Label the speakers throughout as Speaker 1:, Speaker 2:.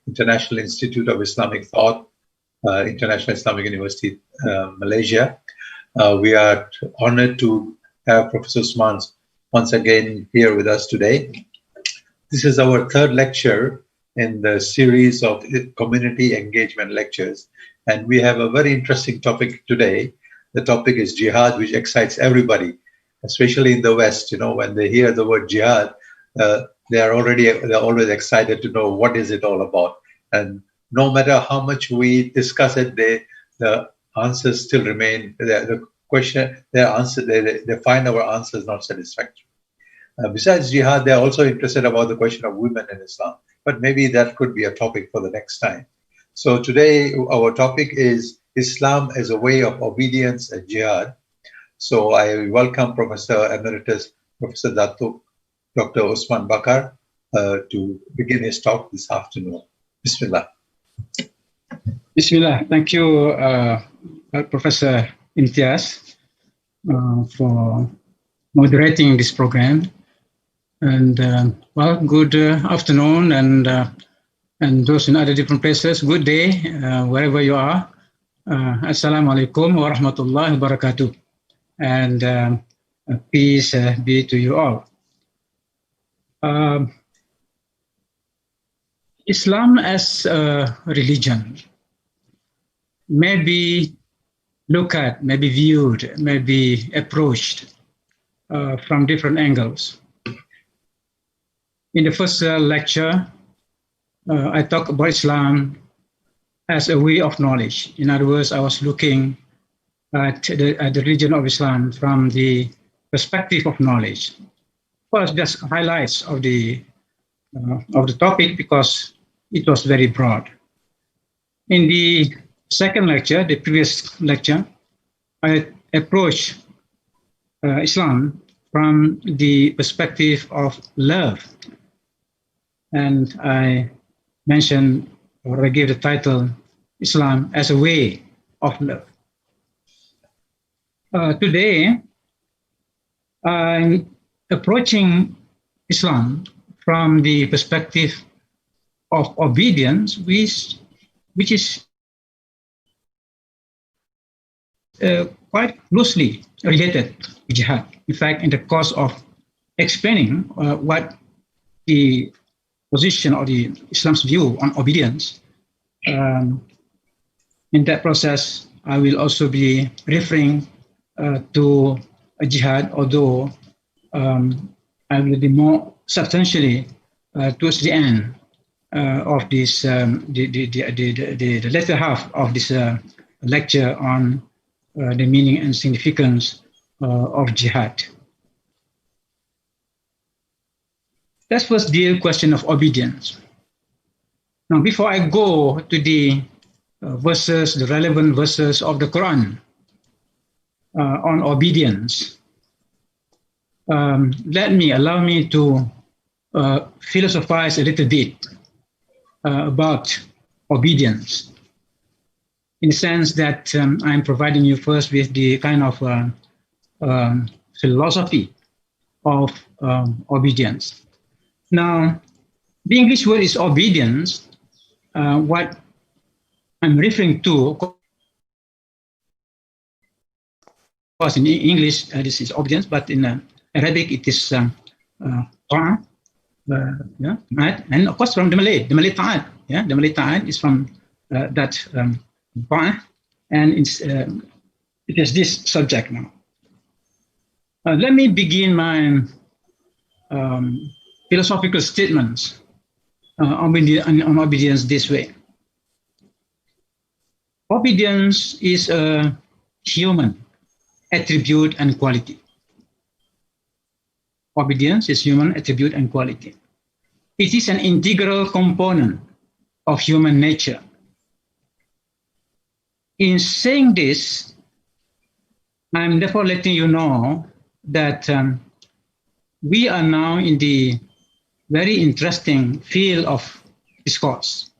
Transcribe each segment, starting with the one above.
Speaker 1: International Institute of Islamic Thought, International Islamic University, Malaysia. We are honored to have Professor Osman once again here with us today. This is our third lecture in the series of community engagement lectures, and we have a very interesting topic today. The topic is jihad, which excites everybody, especially in the West. You know, when they hear the word jihad, they're always excited to know what is it all about. And no matter how much we discuss it, the answers still remain. They find our answers not satisfactory. Besides jihad, they're also interested about the question of women in Islam. But maybe that could be a topic for the next time. So today, our topic is Islam as a way of obedience and jihad. So I welcome Professor Emeritus, Professor Datuk, Dr. Osman Bakar, to begin his talk this afternoon. Bismillah.
Speaker 2: Bismillah. Thank you, Professor Imtiaz, for moderating this program. And well, good afternoon, and those in other different places, good day, wherever you are. Assalamu alaikum wa rahmatullahi wa barakatuh. And peace be to you all. Islam as a religion may be looked at, may be viewed, may be approached from different angles. In the first lecture, I talked about Islam as a way of knowledge. In other words, I was looking at the religion of Islam from the perspective of knowledge. First, just highlights of the topic because it was very broad. In the second lecture, the previous lecture, I approached Islam from the perspective of love. And I mentioned, or I gave the title, Islam as a way of love. Today, I'm approaching Islam from the perspective of obedience, which is quite closely related to jihad. In fact, in the course of explaining what the position or the Islam's view on obedience, in that process, I will also be referring to a jihad, although I will be more substantially towards the end of this, the latter half of this lecture on the meaning and significance of jihad. Let's first deal with the question of obedience. Now, before I go to the verses, the relevant verses of the Quran on obedience, allow me to philosophize a little bit about obedience, in the sense that I'm providing you first with the kind of philosophy of obedience. Now, the English word is obedience. What I'm referring to, of course, in English, this is obedience, but in Arabic, it is ta'at, and of course from the Malay ta'at. Yeah, the Malay ta'at is from that ta'at, and it is this subject now. Let me begin my philosophical statements on obedience this way. Obedience is a human attribute and quality. Obedience is human attribute and quality. It is an integral component of human nature. In saying this, I'm therefore letting you know that we are now in the very interesting field of discourse,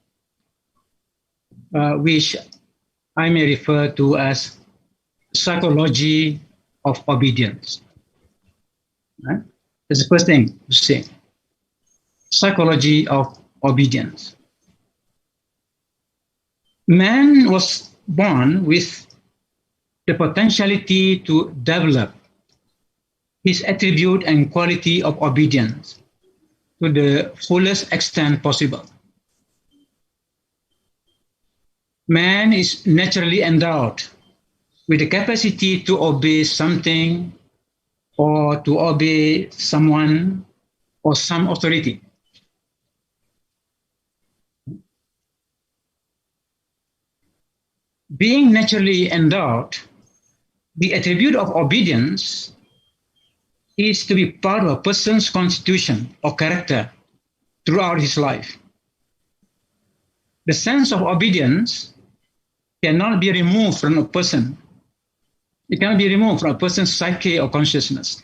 Speaker 2: which I may refer to as psychology of obedience. Right? That's the first thing to say. Psychology of obedience. Man was born with the potentiality to develop his attribute and quality of obedience to the fullest extent possible. Man is naturally endowed with the capacity to obey something or to obey someone or some authority. Being naturally endowed, the attribute of obedience is to be part of a person's constitution or character throughout his life. The sense of obedience cannot be removed from a person. It cannot be removed from a person's psyche or consciousness.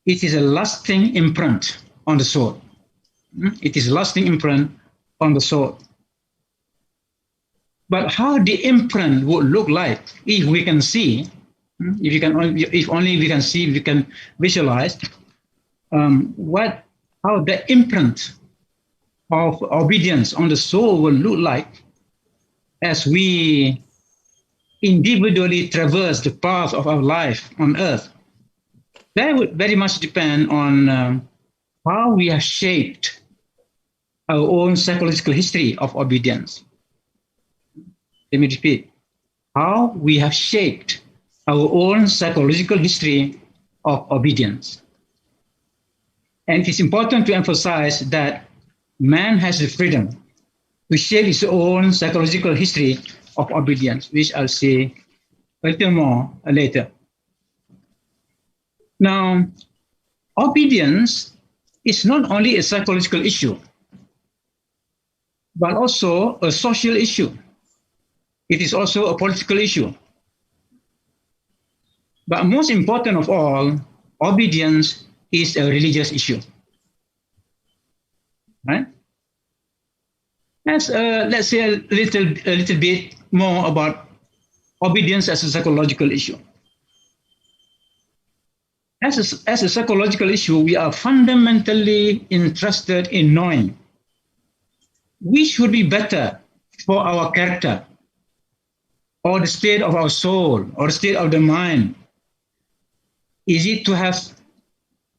Speaker 2: It is a lasting imprint on the soul. It is a lasting imprint on the soul. But how the imprint would look like, if we can see, if only we can see, we can visualize how the imprint of obedience on the soul will look like as we individually traverse the path of our life on earth. That would very much depend on how we have shaped our own psychological history of obedience. Let me repeat, how we have shaped our own psychological history of obedience. And it is important to emphasize that man has the freedom to shape his own psychological history of obedience, which I'll say a little more later. Now, obedience is not only a psychological issue, but also a social issue. It is also a political issue. But most important of all, obedience is a religious issue. Right? Let's say a little bit more about obedience as a psychological issue. As a psychological issue, we are fundamentally interested in knowing which would be better for our character, or the state of our soul, or the state of the mind. Is it to have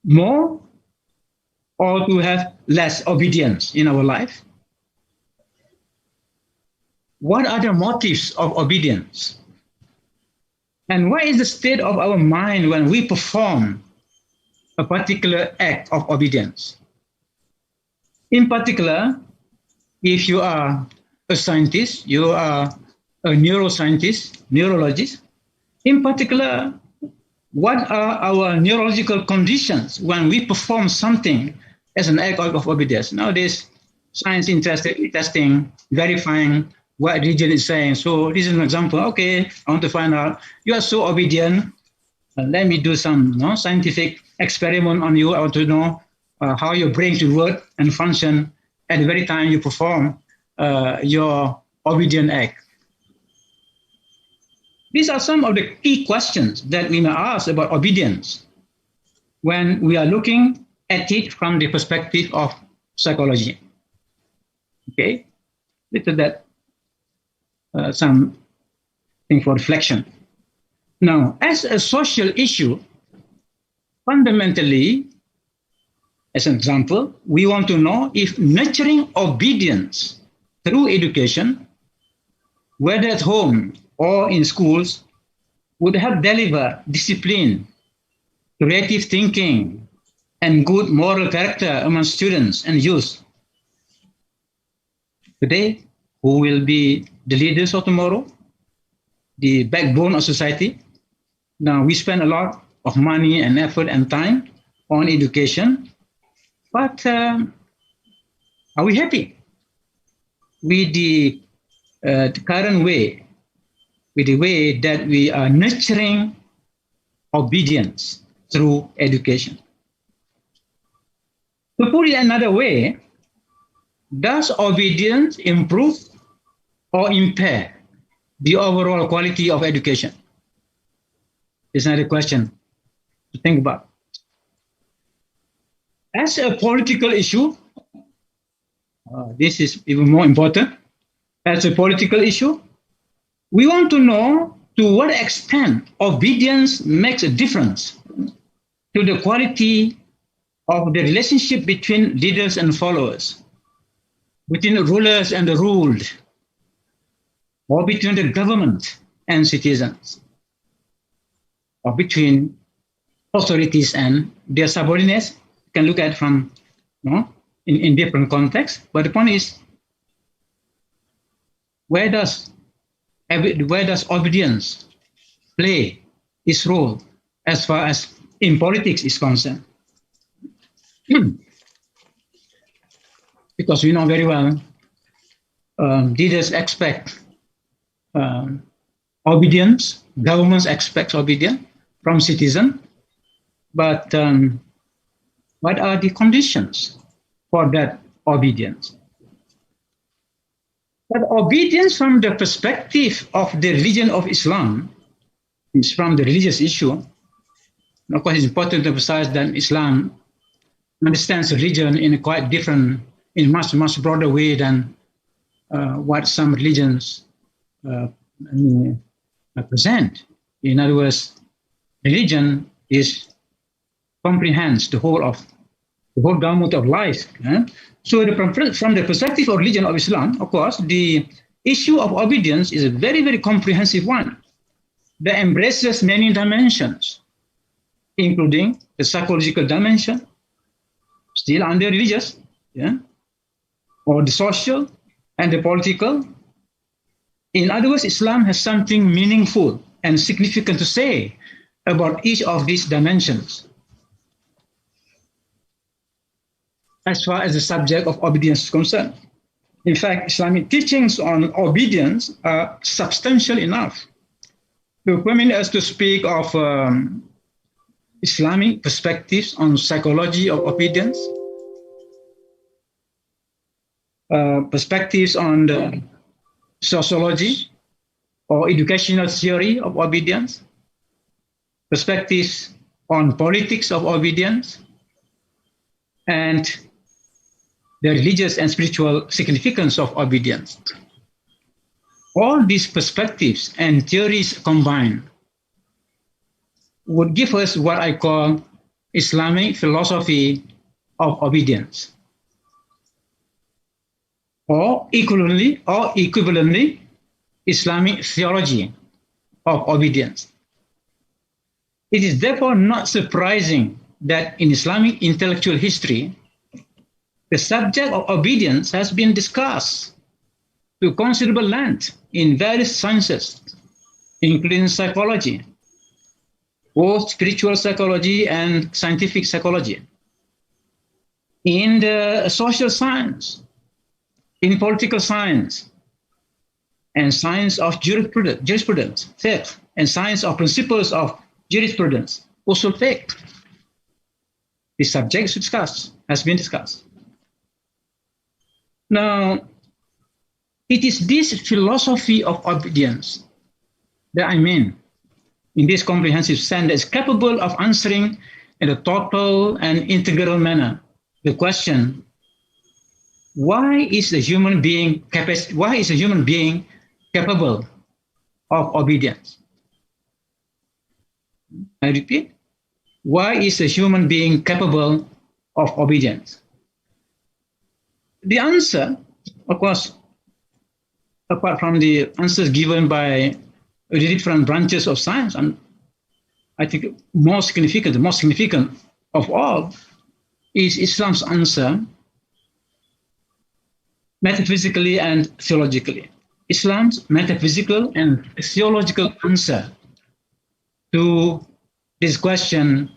Speaker 2: more or to have less obedience in our life? What are the motives of obedience? And what is the state of our mind when we perform a particular act of obedience? In particular, if you are a scientist, you are a neuroscientist, neurologist, in particular, what are our neurological conditions when we perform something as an act of obedience? Nowadays, science is interested in testing, verifying what religion is saying. So this is an example. Okay, I want to find out, you are so obedient. Let me do some scientific experiment on you. I want to know how your brain should work and function at the very time you perform your obedient act. These are some of the key questions that we may ask about obedience when we are looking at it from the perspective of psychology. Okay, little that something for reflection. Now, as a social issue, fundamentally, as an example, we want to know if nurturing obedience through education, whether at home or in schools, would help deliver discipline, creative thinking, and good moral character among students and youth. Today, who will be the leaders of tomorrow, the backbone of society? Now, we spend a lot of money and effort and time on education, but are we happy with the current way, with the way that we are nurturing obedience through education? To put it another way, does obedience improve or impair the overall quality of education? It's another question to think about. As a political issue, this is even more important as a political issue. We want to know to what extent obedience makes a difference to the quality of the relationship between leaders and followers, between the rulers and the ruled, or between the government and citizens, or between authorities and their subordinates. You can look at from in different contexts. But the point is, where does obedience play its role as far as in politics is concerned? Because we know very well, leaders expect obedience, governments expect obedience from citizens, but what are the conditions for that obedience? But obedience from the perspective of the religion of Islam is from the religious issue. And of course, it's important to emphasize that Islam understands religion in a quite different, in much broader way than what some religions present. In other words, religion comprehends the whole gamut of life. So from the perspective of religion of Islam, of course, the issue of obedience is a very, very comprehensive one that embraces many dimensions, including the psychological dimension, still under religious, or the social and the political. In other words, Islam has something meaningful and significant to say about each of these dimensions as far as the subject of obedience is concerned. In fact, Islamic teachings on obedience are substantial enough to permit us to speak of Islamic perspectives on psychology of obedience, perspectives on the sociology or educational theory of obedience, perspectives on politics of obedience, and the religious and spiritual significance of obedience. All these perspectives and theories combined would give us what I call Islamic philosophy of obedience, or equivalently, Islamic theology of obedience. It is therefore not surprising that in Islamic intellectual history, the subject of obedience has been discussed to considerable length in various sciences, including psychology, both spiritual psychology and scientific psychology, in the social science, in political science, and science of jurisprudence, faith, and science of principles of jurisprudence, also faith. The subject has been discussed. Now, it is this philosophy of obedience that I mean in this comprehensive sense that is capable of answering in a total and integral manner the question, why is a human being capable of obedience? I repeat, why is a human being capable of obedience? The answer, of course, apart from the answers given by the different branches of science, and I think the most significant of all is Islam's answer metaphysically and theologically. Islam's metaphysical and theological answer to this question,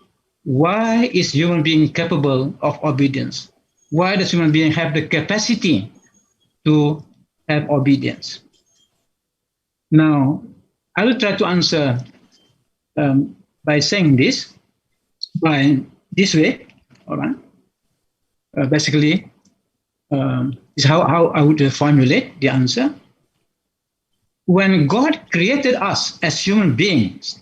Speaker 2: why is human being capable of obedience? Why does human being have the capacity to have obedience? Now, I will try to answer by saying this, way, all right? Basically, is how I would formulate the answer. When God created us as human beings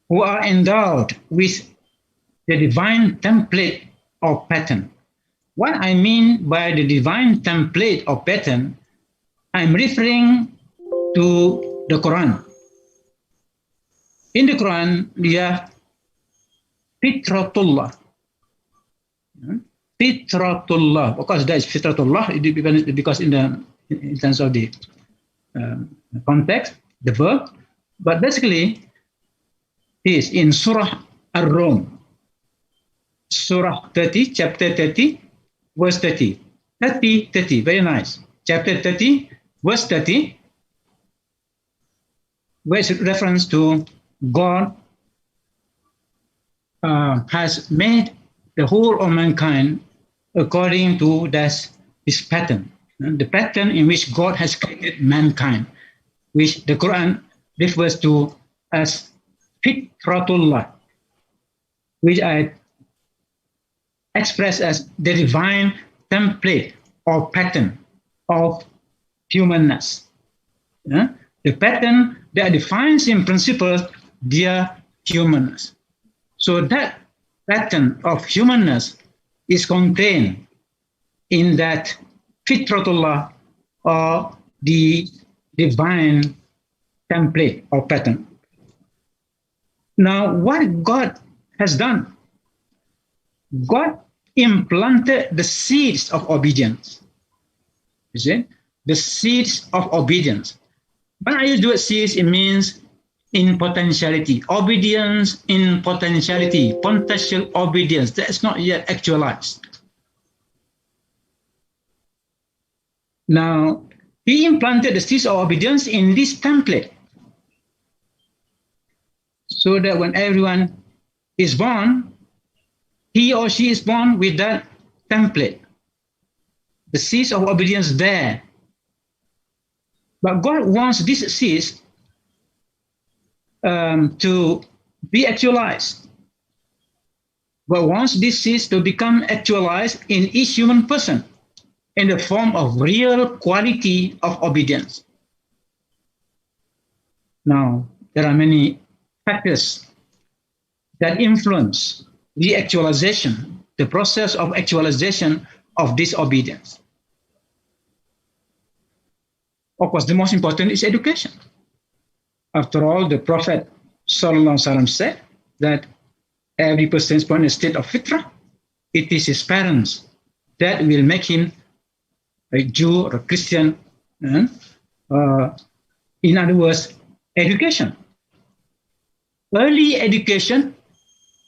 Speaker 2: who are endowed with the divine template or pattern, what I mean by the divine template or pattern, I'm referring to the Quran. In the Quran, we have Fitratullah. Fitratullah. Of course, that is Fitratullah because in terms of the context, the verb. But basically, it is in Surah Ar-Rum, Surah 30, chapter 30, verse 30. 30, very nice. Chapter 30, verse 30, where it's reference to God has made the whole of mankind according to this pattern. The pattern in which God has created mankind, which the Quran refers to as Fitratullah, which I express as the divine template or pattern of humanness. The pattern that defines in principle their humanness. So that pattern of humanness is contained in that Fitratullah or the divine template or pattern. Now, what God has done, God implanted the seeds of obedience. You see? The seeds of obedience. When I use the word seeds, it means in potentiality. Obedience in potentiality. Potential obedience. That's not yet actualized. Now, he implanted the seeds of obedience in this template, so that when everyone is born, he or she is born with that template, the seeds of obedience there. But God wants these seeds to be actualized. God wants these seeds to become actualized in each human person in the form of real quality of obedience. Now, there are many factors that influence the actualization, the process of actualization of this obedience. Of course, the most important is education. After all, the Prophet ﷺ said that every person is born in a state of fitrah. It is his parents that will make him a Jew or a Christian. In other words, education. Early education,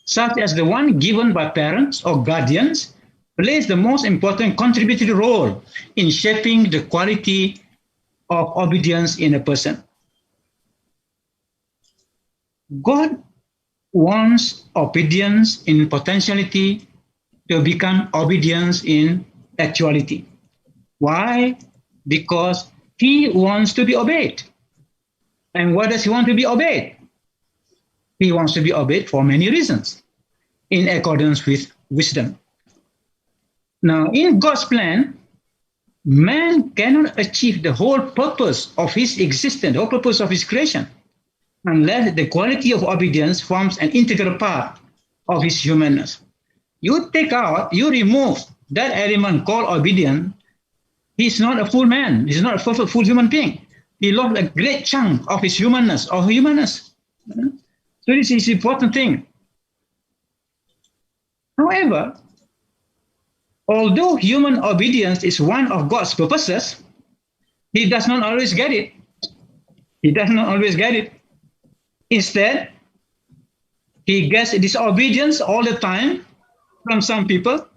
Speaker 2: such as the one given by parents or guardians, plays the most important contributory role in shaping the quality of obedience in a person. God wants obedience in potentiality to become obedience in actuality. Why? Because he wants to be obeyed. And why does he want to be obeyed? He wants to be obeyed for many reasons, in accordance with wisdom. Now, in God's plan, man cannot achieve the whole purpose of his existence, the whole purpose of his creation, unless the quality of obedience forms an integral part of his humanness. You remove that element called obedience, he's not a full man, he's not a full human being. He lost a great chunk of his humanness, So this is an important thing. However, although human obedience is one of God's purposes, he does not always get it. Instead, he gets disobedience all the time from some people,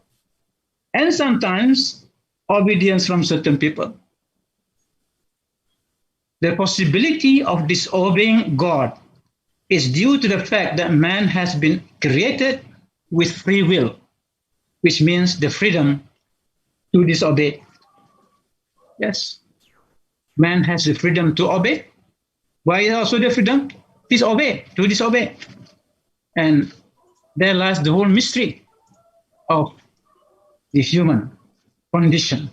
Speaker 2: and sometimes obedience from certain people. The possibility of disobeying God is due to the fact that man has been created with free will, which means the freedom to disobey. Yes, man has the freedom to obey. Why is also the freedom to disobey? And there lies the whole mystery of the human condition,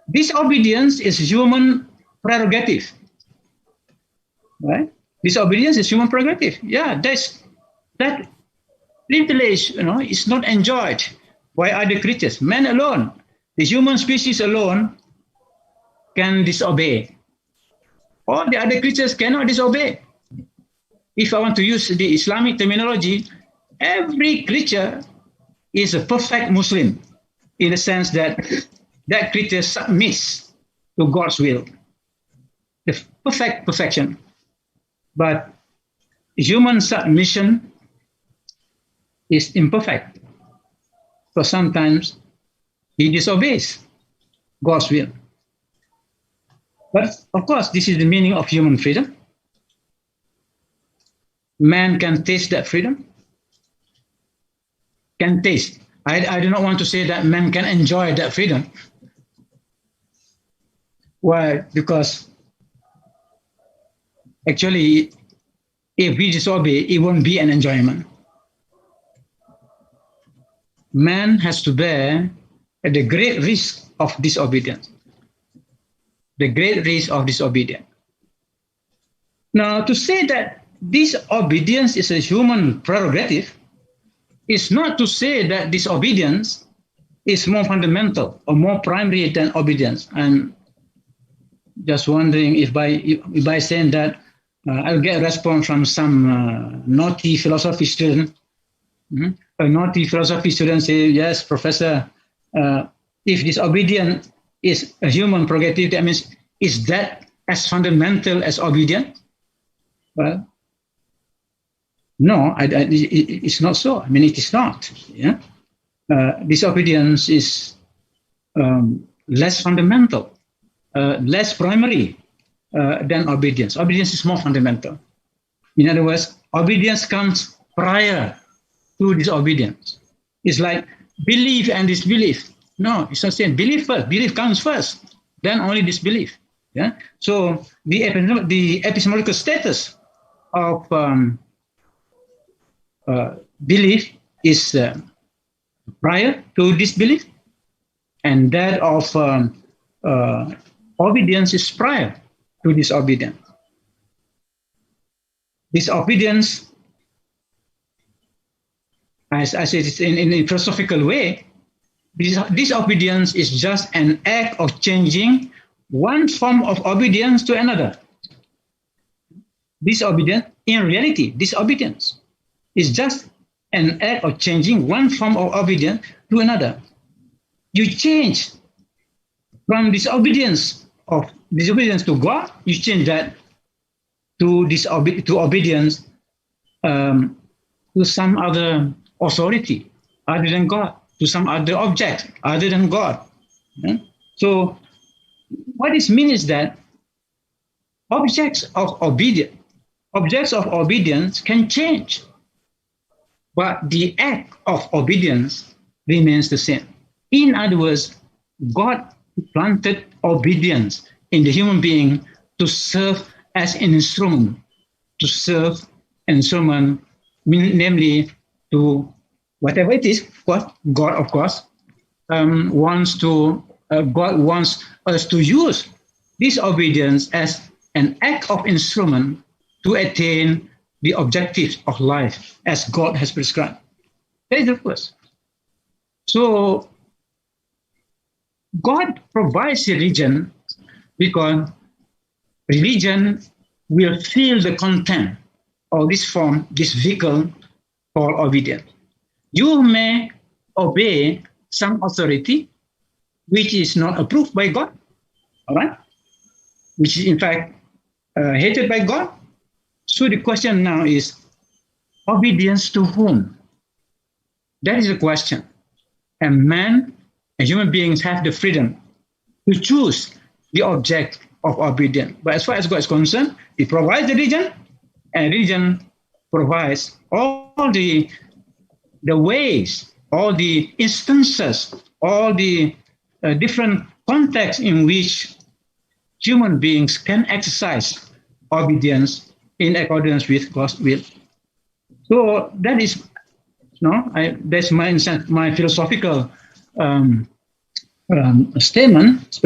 Speaker 2: Disobedience is human prerogative. Right? Disobedience is human prerogative. Yeah, that privilege, is not enjoyed by other creatures. Man alone, the human species alone, can disobey. All the other creatures cannot disobey. If I want to use the Islamic terminology, every creature is a perfect Muslim, in the sense that that creature submits to God's will. The perfection. But human submission is imperfect. So sometimes he disobeys God's will. But of course, this is the meaning of human freedom. Man can taste that freedom. Can taste. I do not want to say that man can enjoy that freedom. Why? Because actually, if we disobey, it won't be an enjoyment. Man has to bear the great risk of disobedience. The great risk of disobedience. Now, to say that disobedience is a human prerogative is not to say that disobedience is more fundamental or more primary than obedience. I'm just wondering if by saying that I'll get a response from some naughty philosophy student. A naughty philosophy student say, yes, professor, if disobedience is a human prerogative, that means, is that as fundamental as obedience? Well, no, it's not so. I mean, it is not. Yeah? Disobedience is less fundamental, less primary than obedience. Obedience is more fundamental. In other words, obedience comes prior to disobedience. It's like belief and disbelief. No, it's not saying belief first. Belief comes first, then only disbelief. Yeah. So the epistemological status of belief is prior to disbelief, and that of obedience is prior to disobedience. Disobedience, as I said, in a philosophical way, disobedience is just an act of changing one form of obedience to another. Disobedience, in reality, disobedience is just an act of changing one form of obedience to another. You change from disobedience to God, you change that to obedience to some other authority other than God, to some other object other than God. Yeah? So what this means is that objects of obedience can change, but the act of obedience remains the same. In other words, God planted obedience in the human being to serve as an instrument, namely to whatever it is. God, of course, God wants us to use this obedience as an act of instrument to attain the objectives of life as God has prescribed. That is the first. So God provides religion because religion will fill the content of this form, this vehicle called obedience. You may obey some authority which is not approved by God, all right? Which is in fact hated by God. So the question now is, obedience to whom? That is the question. And human beings have the freedom to choose the object of obedience. But as far as God is concerned, He provides the religion, and religion provides all the ways, all the instances, all the different contexts in which human beings can exercise obedience in accordance with God's will. So that is, that's my philosophical statement,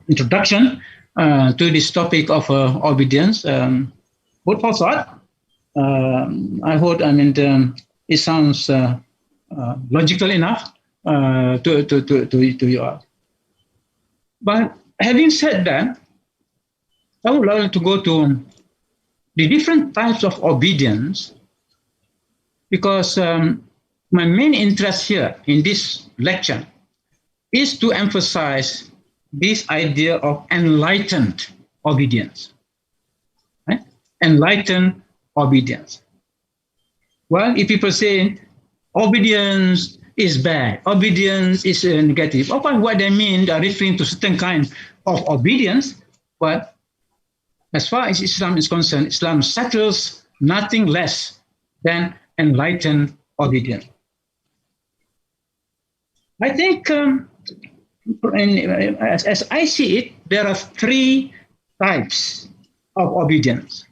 Speaker 2: introduction to this topic of obedience. Food for thought. I hope, it sounds logical enough to you all. But having said that, I would like to go to the different types of obedience, because my main interest here in this lecture is to emphasize this idea of enlightened obedience. Right? Enlightened obedience. Well, if people say obedience is bad, obedience is negative, what they mean, they're referring to certain kind of obedience, but as far as Islam is concerned, Islam settles nothing less than enlightened obedience. I think, as I see it, there are three types of obedience.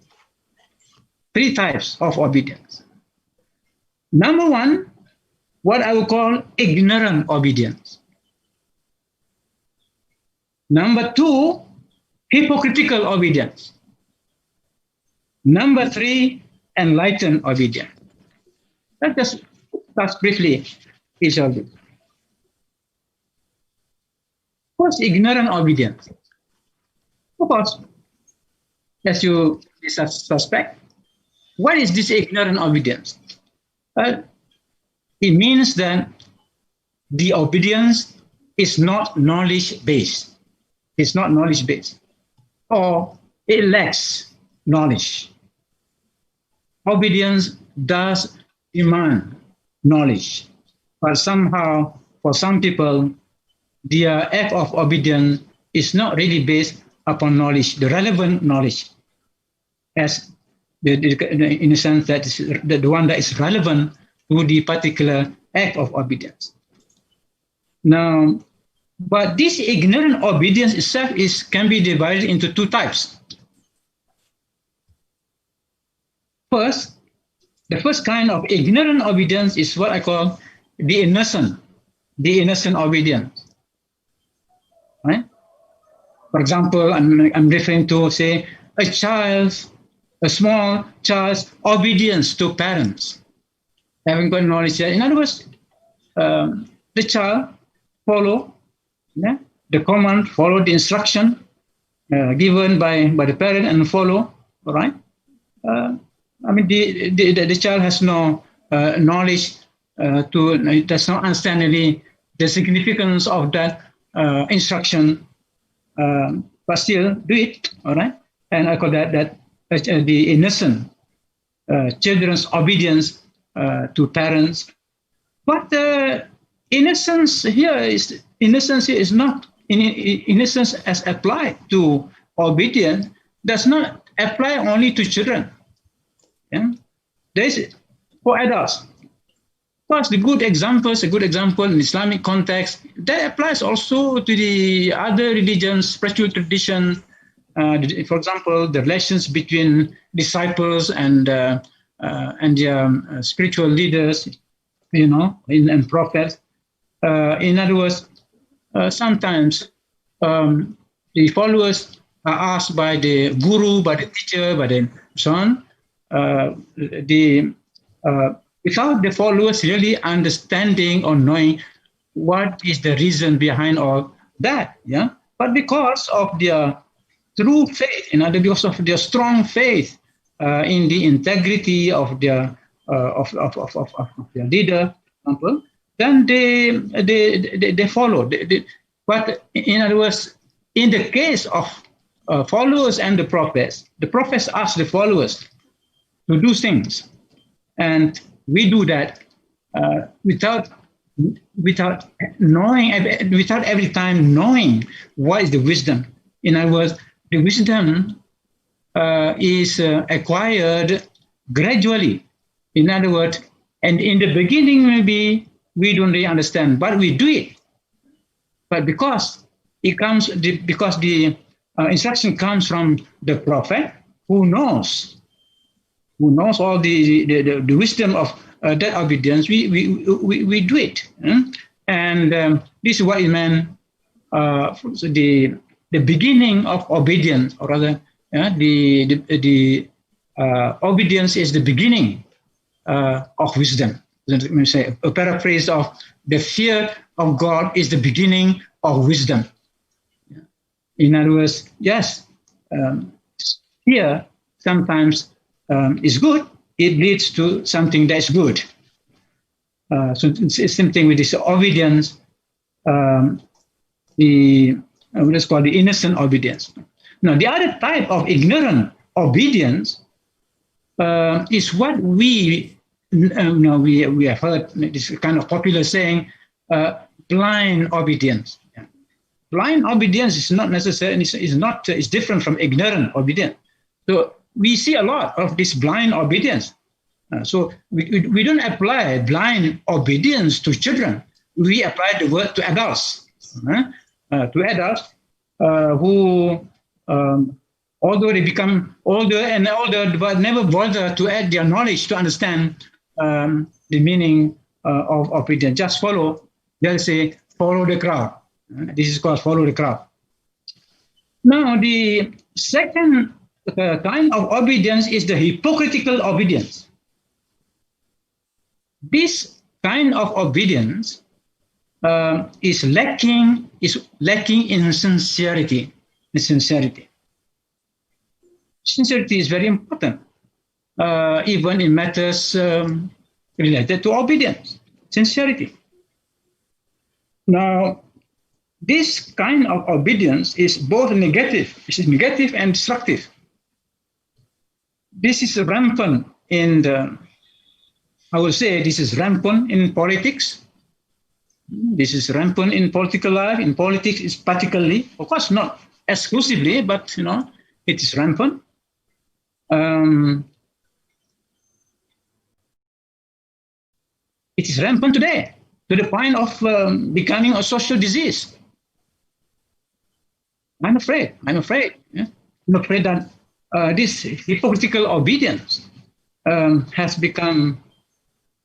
Speaker 2: Three types of obedience. Number one, what I would call ignorant obedience. Number two, hypocritical obedience. Number three, enlightened obedience. Let us discuss briefly each of these. First, ignorant obedience. Of course, as you suspect, what is this ignorant obedience? It means that the obedience is not knowledge-based. It's not knowledge-based, or it lacks knowledge. Obedience does demand knowledge, but somehow, for some people, their act of obedience is not really based upon knowledge, the relevant knowledge, as in a sense that is the one that is relevant to the particular act of obedience. Now, but this ignorant obedience itself can be divided into two types. First, the first kind of ignorant obedience is what I call the innocent obedience. Right? For example, I'm referring to, say, a small child's obedience to parents, having got knowledge. In other words, the child follow the command, follow the instruction given by the parent, and follow. All right. The child has no knowledge does not understand really the significance of that instruction, but still do it. All right. And I call that the innocent children's obedience to parents. But innocence here is not innocence as applied to obedience does not apply only to children. Yeah? There is for adults. Of course, a good example in Islamic context, that applies also to the other religions, spiritual tradition. For example, the relations between disciples and their spiritual leaders, and prophets. In other words, sometimes the followers are asked by the guru, by the teacher, by the son, without the followers really understanding or knowing what is the reason behind all that. Yeah, but because of their true faith, because of their strong faith in the integrity of their leader, then they follow. But in other words, in the case of followers and the prophets ask the followers to do things, and we do that without every time knowing what is the wisdom. In other words, the wisdom is acquired gradually. In other words, and in the beginning maybe we don't really understand, but we do it. But because the instruction comes from the prophet who knows all the wisdom of that obedience, we do it. And this is what it meant. The beginning of obedience, or rather, the obedience is the beginning of wisdom. let me say, a paraphrase of the fear of God is the beginning of wisdom. In other words, yes, fear sometimes is good. It leads to something that's good. So it's something with this obedience, let's call the innocent obedience. Now, the other type of ignorant obedience is what we have heard this kind of popular saying, blind obedience. Blind obedience is not necessarily is different from ignorant obedience. So we see a lot of this blind obedience. So we don't apply blind obedience to children. We apply the word to adults. To adults who, although they become older and older, but never bother to add their knowledge to understand the meaning of obedience. Just follow. They'll say, follow the crowd. This is called follow the crowd. Now, the second kind of obedience is the hypocritical obedience. This kind of obedience is lacking in sincerity. Sincerity is very important, even in matters related to obedience. Sincerity. Now, this kind of obedience is both negative. It is negative and destructive. This is rampant in this is rampant in politics. This is rampant in political life. In politics, it's particularly, of course, not exclusively, but it is rampant. It is rampant today to the point of becoming a social disease. I'm afraid. Yeah? I'm afraid that this hypocritical obedience has become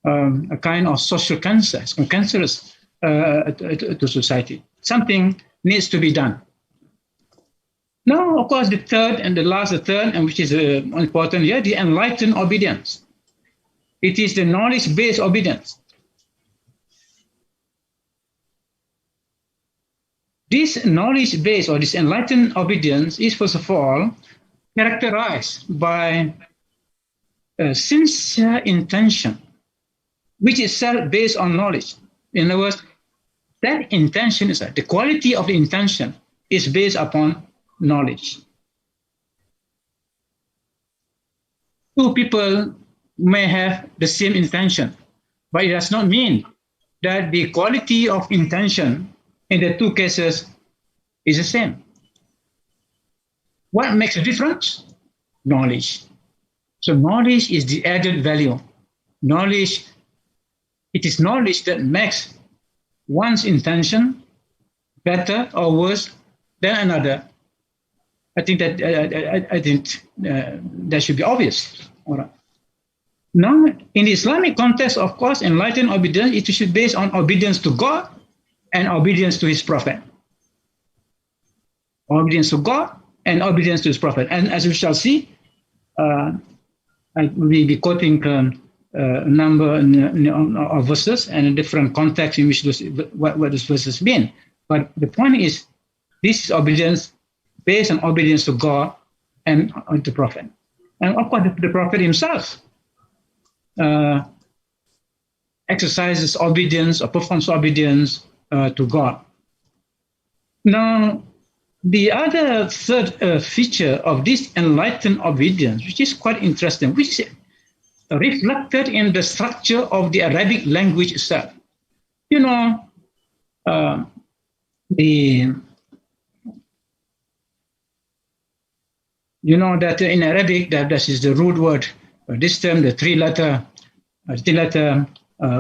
Speaker 2: a kind of social cancer, cancerous to society. Something needs to be done. Now, of course, the third, and which is important here, the enlightened obedience. It is the knowledge-based obedience. This knowledge-based or this enlightened obedience is, first of all, characterized by a sincere intention, which is based on knowledge. In other words, that intention is the quality of the intention is based upon knowledge. Two people may have the same intention, but it does not mean that the quality of intention in the two cases is the same. What makes a difference? Knowledge. So knowledge is the added value. Knowledge, it is knowledge that makes one's intention better or worse than another. I think that that should be obvious. All right. Now, in the Islamic context, of course, enlightened obedience, it should be based on obedience to God and obedience to His Prophet. Obedience to God and obedience to His Prophet. And as we shall see, I will be quoting a number of verses and a different context in which what those verses mean. But the point is, this is obedience based on obedience to God and to Prophet. And of course, the Prophet himself exercises obedience or performs obedience to God. Now, the other third feature of this enlightened obedience, which is quite interesting, which is reflected in the structure of the Arabic language itself. You know, that in Arabic that is the root word. This term, the three-letter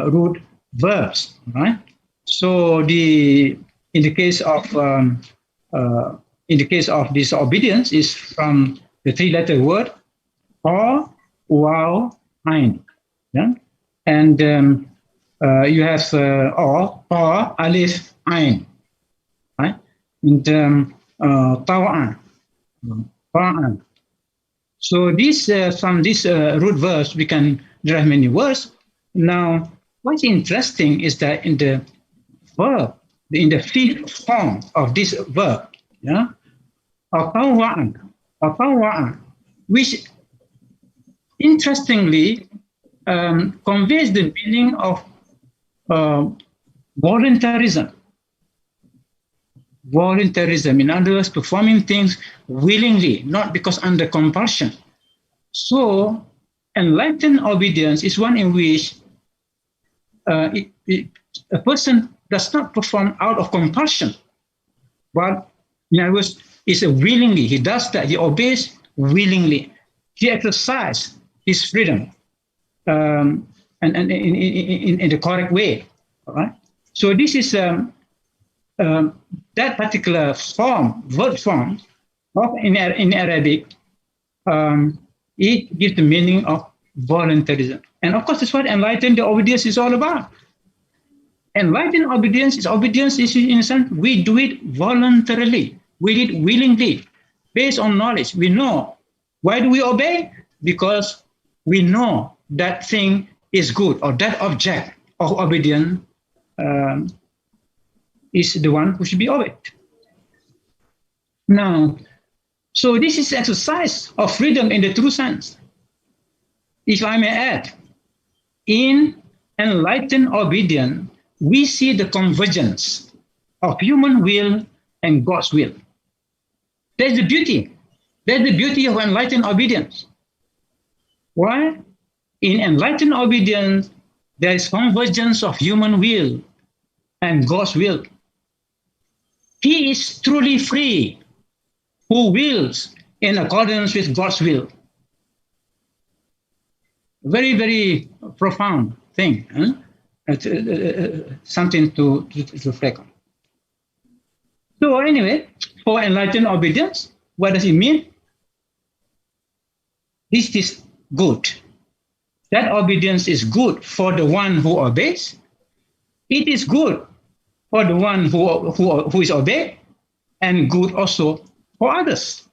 Speaker 2: root verbs, right? So in the case of this obedience is from the three-letter word or, wow, ein, yeah? And you have or, alif, ein, right? And tawa'an. So this from this root verbs we can derive many words. Now what's interesting is that in the verb, in the fifth form of this verb, yeah, which interestingly conveys the meaning of voluntarism. Voluntarism, in other words, performing things willingly, not because under compulsion. So, enlightened obedience is one in which a person does not perform out of compulsion, but in other words, it's willingly. He does that. He obeys willingly. He exercises his freedom and in the correct way. All right. So this is that particular form, word form, of in Arabic. It gives the meaning of voluntarism, and of course, that's what enlightened obedience is all about. Enlightened obedience is in a sense we do it voluntarily, we do it willingly, based on knowledge. We know. Why do we obey? Because we know that thing is good, or that object of obedience is the one who should be obeyed. Now, so this is exercise of freedom in the true sense. If I may add, in enlightened obedience, we see the convergence of human will and God's will. That's the beauty. That's the beauty of enlightened obedience. Why? In enlightened obedience, there is convergence of human will and God's will. He is truly free who wills in accordance with God's will. Very, very profound thing. Huh? Something to reflect on. So anyway, for enlightened obedience, what does it mean? This is good. That obedience is good for the one who obeys. It is good for the one who is obeyed, and good also for others.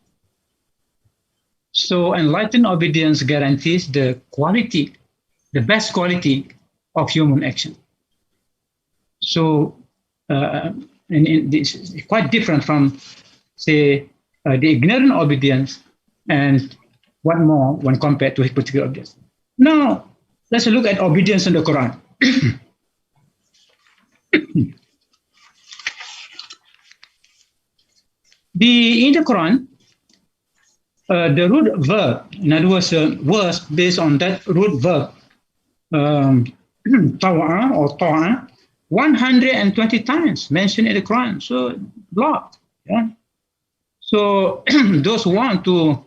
Speaker 2: So enlightened obedience guarantees the quality, the best quality of human action. So this is quite different from, say, the ignorant obedience, and what more when compared to hypocritical obedience. Now, let's look at obedience in the Quran. In the Quran, the root verb, in other words, words based on that root verb, tawa'a or ta'a, 120 times mentioned in the Quran. So, a lot. Yeah? So, those who want to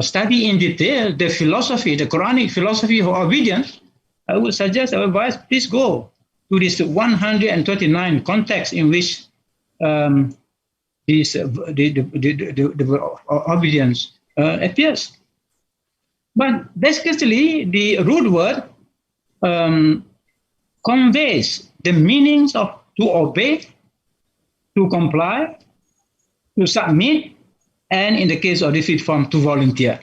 Speaker 2: study in detail the philosophy, the Quranic philosophy of obedience, I would suggest, I would advise, please go to this 129 context in which the obedience appears. But basically, the root word conveys the meanings of to obey, to comply, to submit, and in the case of the fifth form, to volunteer.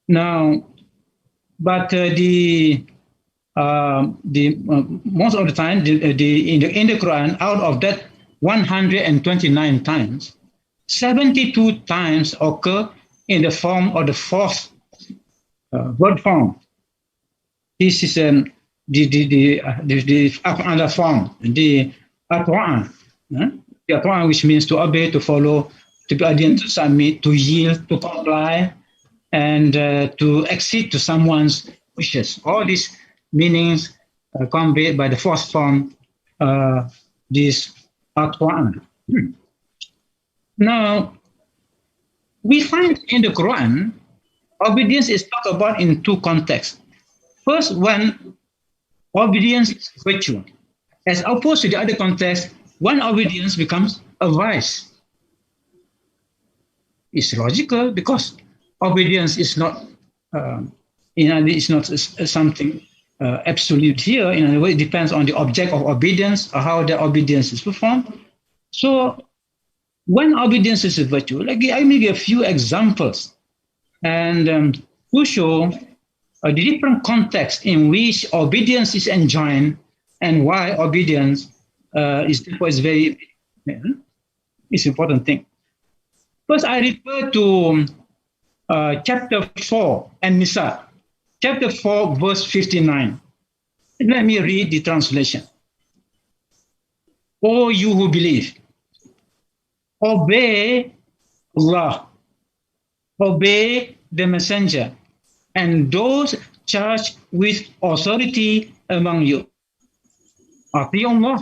Speaker 2: Now, but most of the time, in the Quran, out of that 129 times, 72 times occur in the form of the fourth word form. This is the other form, the atwa'a, the atwa'a, which means to obey, to follow, to be obedient, to submit, to yield, to comply, and to accede to someone's wishes. All these meanings conveyed by the fourth form, this atwa'a. Now, we find in the Quran, obedience is talked about in two contexts. First, when obedience is virtue, as opposed to the other context, when obedience becomes a vice. It's logical because obedience is not, it's not something absolute here. In other words, it depends on the object of obedience or how the obedience is performed. So, when obedience is a virtue, like I may give a few examples, and to show the different context in which obedience is enjoined and why obedience is very is important thing. First, I refer to chapter 4 and Nisa, chapter 4, verse 59. Let me read the translation. O you who believe, obey Allah, obey the messenger, and those charged with authority among you. Ati'u Allah,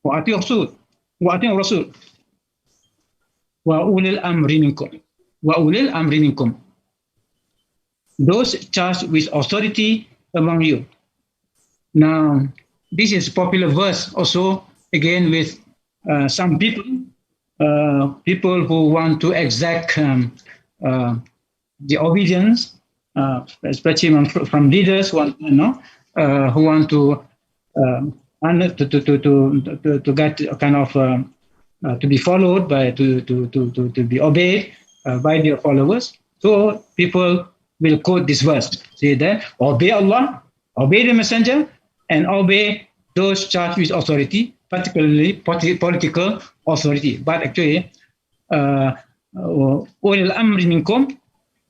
Speaker 2: wa ati'u Rasul, wa ati'u Rasul, wa ulil amri minkum, wa ulil amri minkum. Those charged with authority among you. Now, this is a popular verse also, again, with some people, people who want to exact the obedience, especially from leaders who want, who want to get a kind of to be followed by to be obeyed by their followers. So people will quote this verse, say that obey Allah, obey the messenger, and obey those charged with authority, particularly political authority. But actually, ulil amri minkum,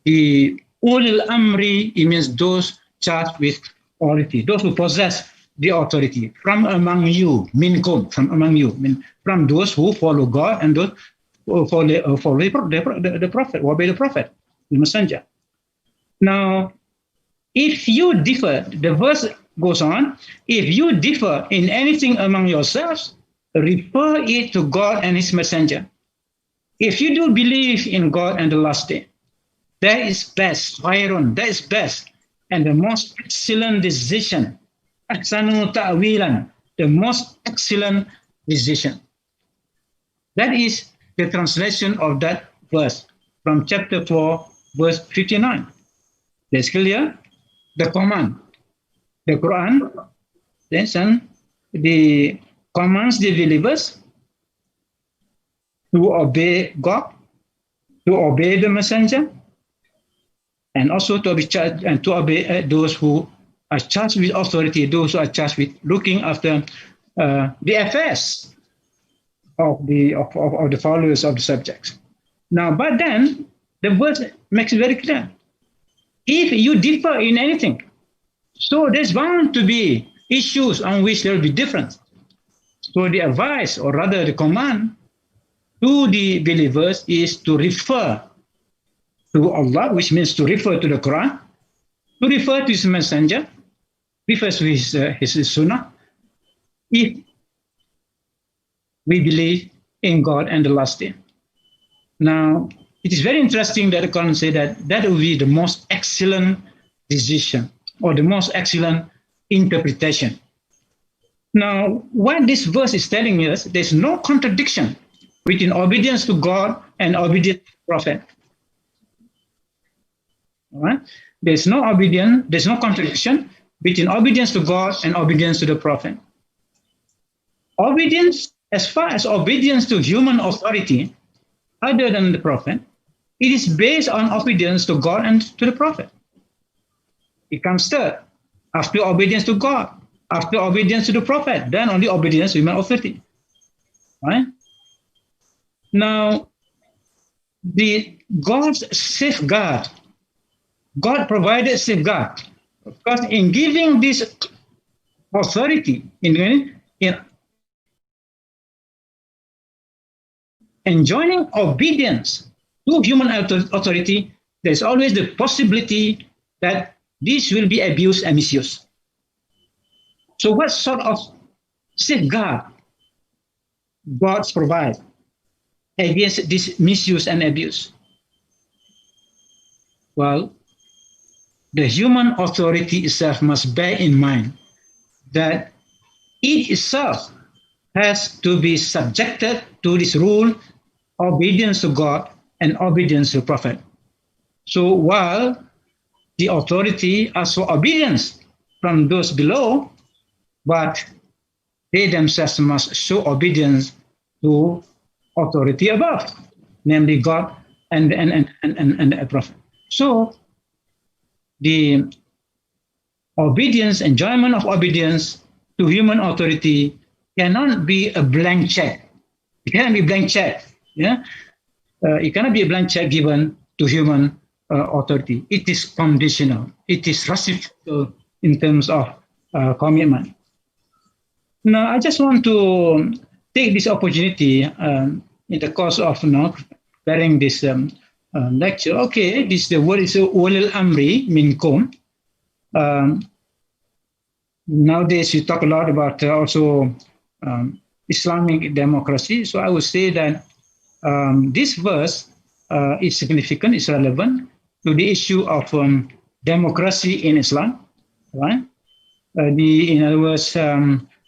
Speaker 2: the ulil amri, it means those charged with authority, those who possess the authority from among you, minkum, from among you, from those who follow God and those who follow the prophet, obey the prophet, the messenger. Now, if you differ, the verse goes on, if you differ in anything among yourselves, refer it to God and his messenger. If you do believe in God and the last day, that is best, khairun, that is best, and the most excellent decision, ahsanu ta'wilan, the most excellent decision. That is the translation of that verse from chapter 4, verse 59. That's clear. The command, the Quran, then the commands the believers to obey God, to obey the messenger, and also to be charged and to obey those who are charged with authority, those who are charged with looking after the affairs of the followers of the subjects. Now, but then the verse makes it very clear. If you differ in anything, so there's bound to be issues on which there will be difference. So the advice, or rather the command to the believers, is to refer to Allah, which means to refer to the Quran, to refer to his messenger, refers to his sunnah, if we believe in God and the last day. Now, it is very interesting that the Quran says that will be the most excellent decision or the most excellent interpretation. Now, what this verse is telling us, there's no contradiction between obedience to God and obedience to the Prophet. All right? There's no contradiction between obedience to God and obedience to the Prophet. Obedience, as far as obedience to human authority, other than the Prophet, it is based on obedience to God and to the Prophet. It comes third, after obedience to God, after obedience to the Prophet, then only obedience to human authority. Right? Now, God's safeguard, God provided safeguard, because in giving this authority, in enjoining obedience to human authority, there's always the possibility that this will be abused and misused. So what sort of safeguard God provides against this misuse and abuse? Well, the human authority itself must bear in mind that it itself has to be subjected to this rule, obedience to God and obedience to the Prophet. So while the authority asks for obedience from those below, but they themselves must show obedience to authority above, namely God and the Prophet. So the obedience, enjoyment of obedience to human authority cannot be a blank check. It cannot be a blank check. Yeah, it cannot be a blank check given to human authority. It is conditional. It is reciprocal in terms of commitment. Now, I just want to take this opportunity in the course of preparing this lecture. Okay, the word is ulil amri minkum. Nowadays, you talk a lot about also Islamic democracy. So I would say that this verse is significant, is relevant to the issue of democracy in Islam, right? In other words,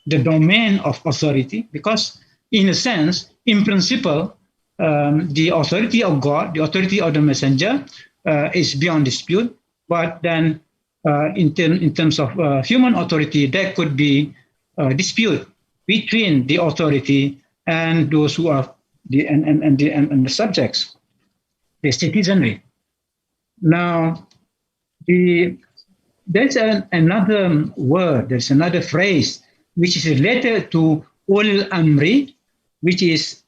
Speaker 2: the domain of authority, because in a sense, in principle, the authority of God, the authority of the messenger is beyond dispute. But then in terms of human authority, there could be dispute between the authority and those who are the subjects, the citizenry. Now, there's another word, there's another phrase which is related to ulil amri, which is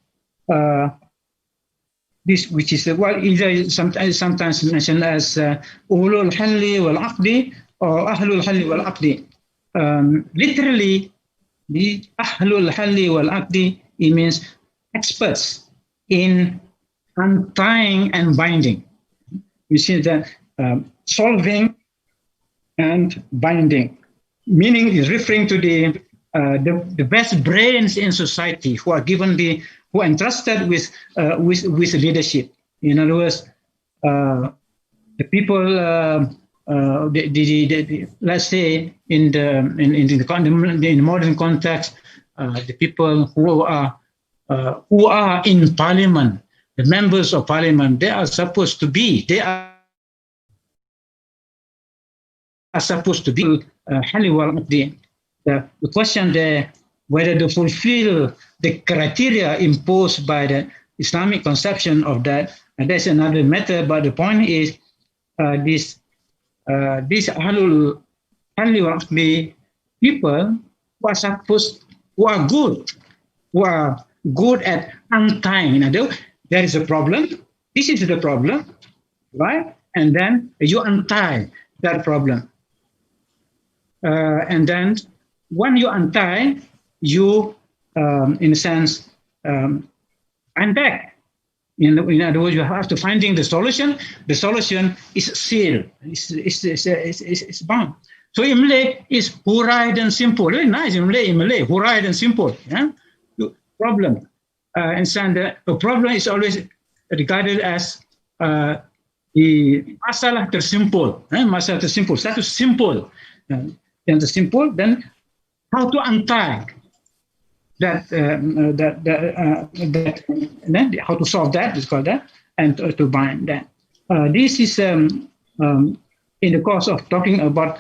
Speaker 2: either sometimes mentioned as ulul halli wal aqdi or ahlul halli wal aqdi. Literally, the ahlul halli wal aqdi, it means experts in untying and binding. You see that solving and binding, meaning is referring to the best brains in society who are who are entrusted with leadership. In other words, the people, let's say in the modern context, the people who are in parliament, the members of parliament, they are supposed to be the question there, whether they fulfill the criteria imposed by the Islamic conception of that, and that's another matter. But the point is, these ahlul halli wal aqdi people who are good at untying. There is a problem. This is the problem, right? And then you untie that problem. And then when you untie, you, in a sense, unpack. In other words, you have to finding the solution. The solution is sealed. It's bound. So in Malay, it's hurai and simple. Very nice in Malay, hurai and simple. Yeah? Problem. And so the problem is always regarded as the masalah tersimpul. Masalah tersimpul, status simple. And the simple, then how to untie how to solve that, is called that, and to bind that. This is in the course of talking about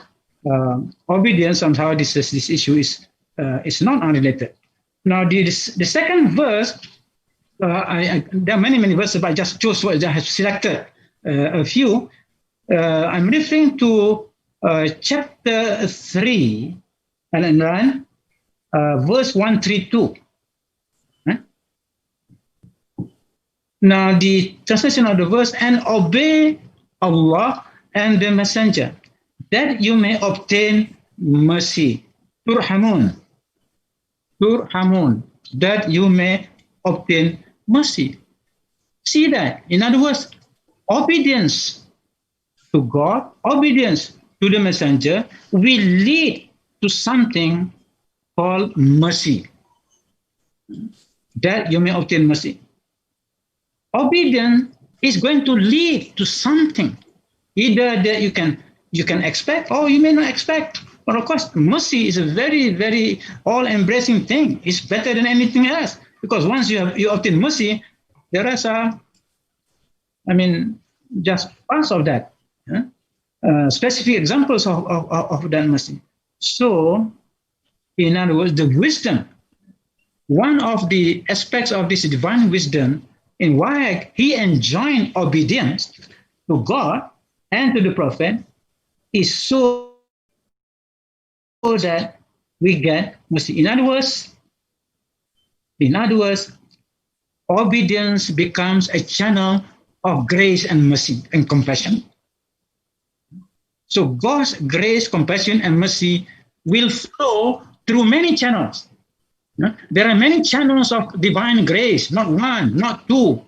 Speaker 2: obedience, somehow this issue is not unrelated. Now, the second verse, there are many verses, but I just chose what I have selected a few. I'm referring to chapter 3, and then verse 132. Now, the translation of the verse, and obey Allah and the Messenger, that you may obtain mercy. Turhamun, that you may obtain mercy. See that? In other words, obedience to God, obedience to the Messenger will lead to something called mercy. That you may obtain mercy. Obedience is going to lead to something, either that you can expect or you may not expect. But of course, mercy is a very, very all-embracing thing. It's better than anything else, because once you obtain mercy, the rest are, just parts of that. Specific examples of that mercy. So, in other words, the wisdom, one of the aspects of this divine wisdom in why he enjoined obedience to God and to the Prophet is so that we get mercy. In other words, obedience becomes a channel of grace and mercy and compassion. So God's grace, compassion, and mercy will flow through many channels. There are many channels of divine grace, not one, not two,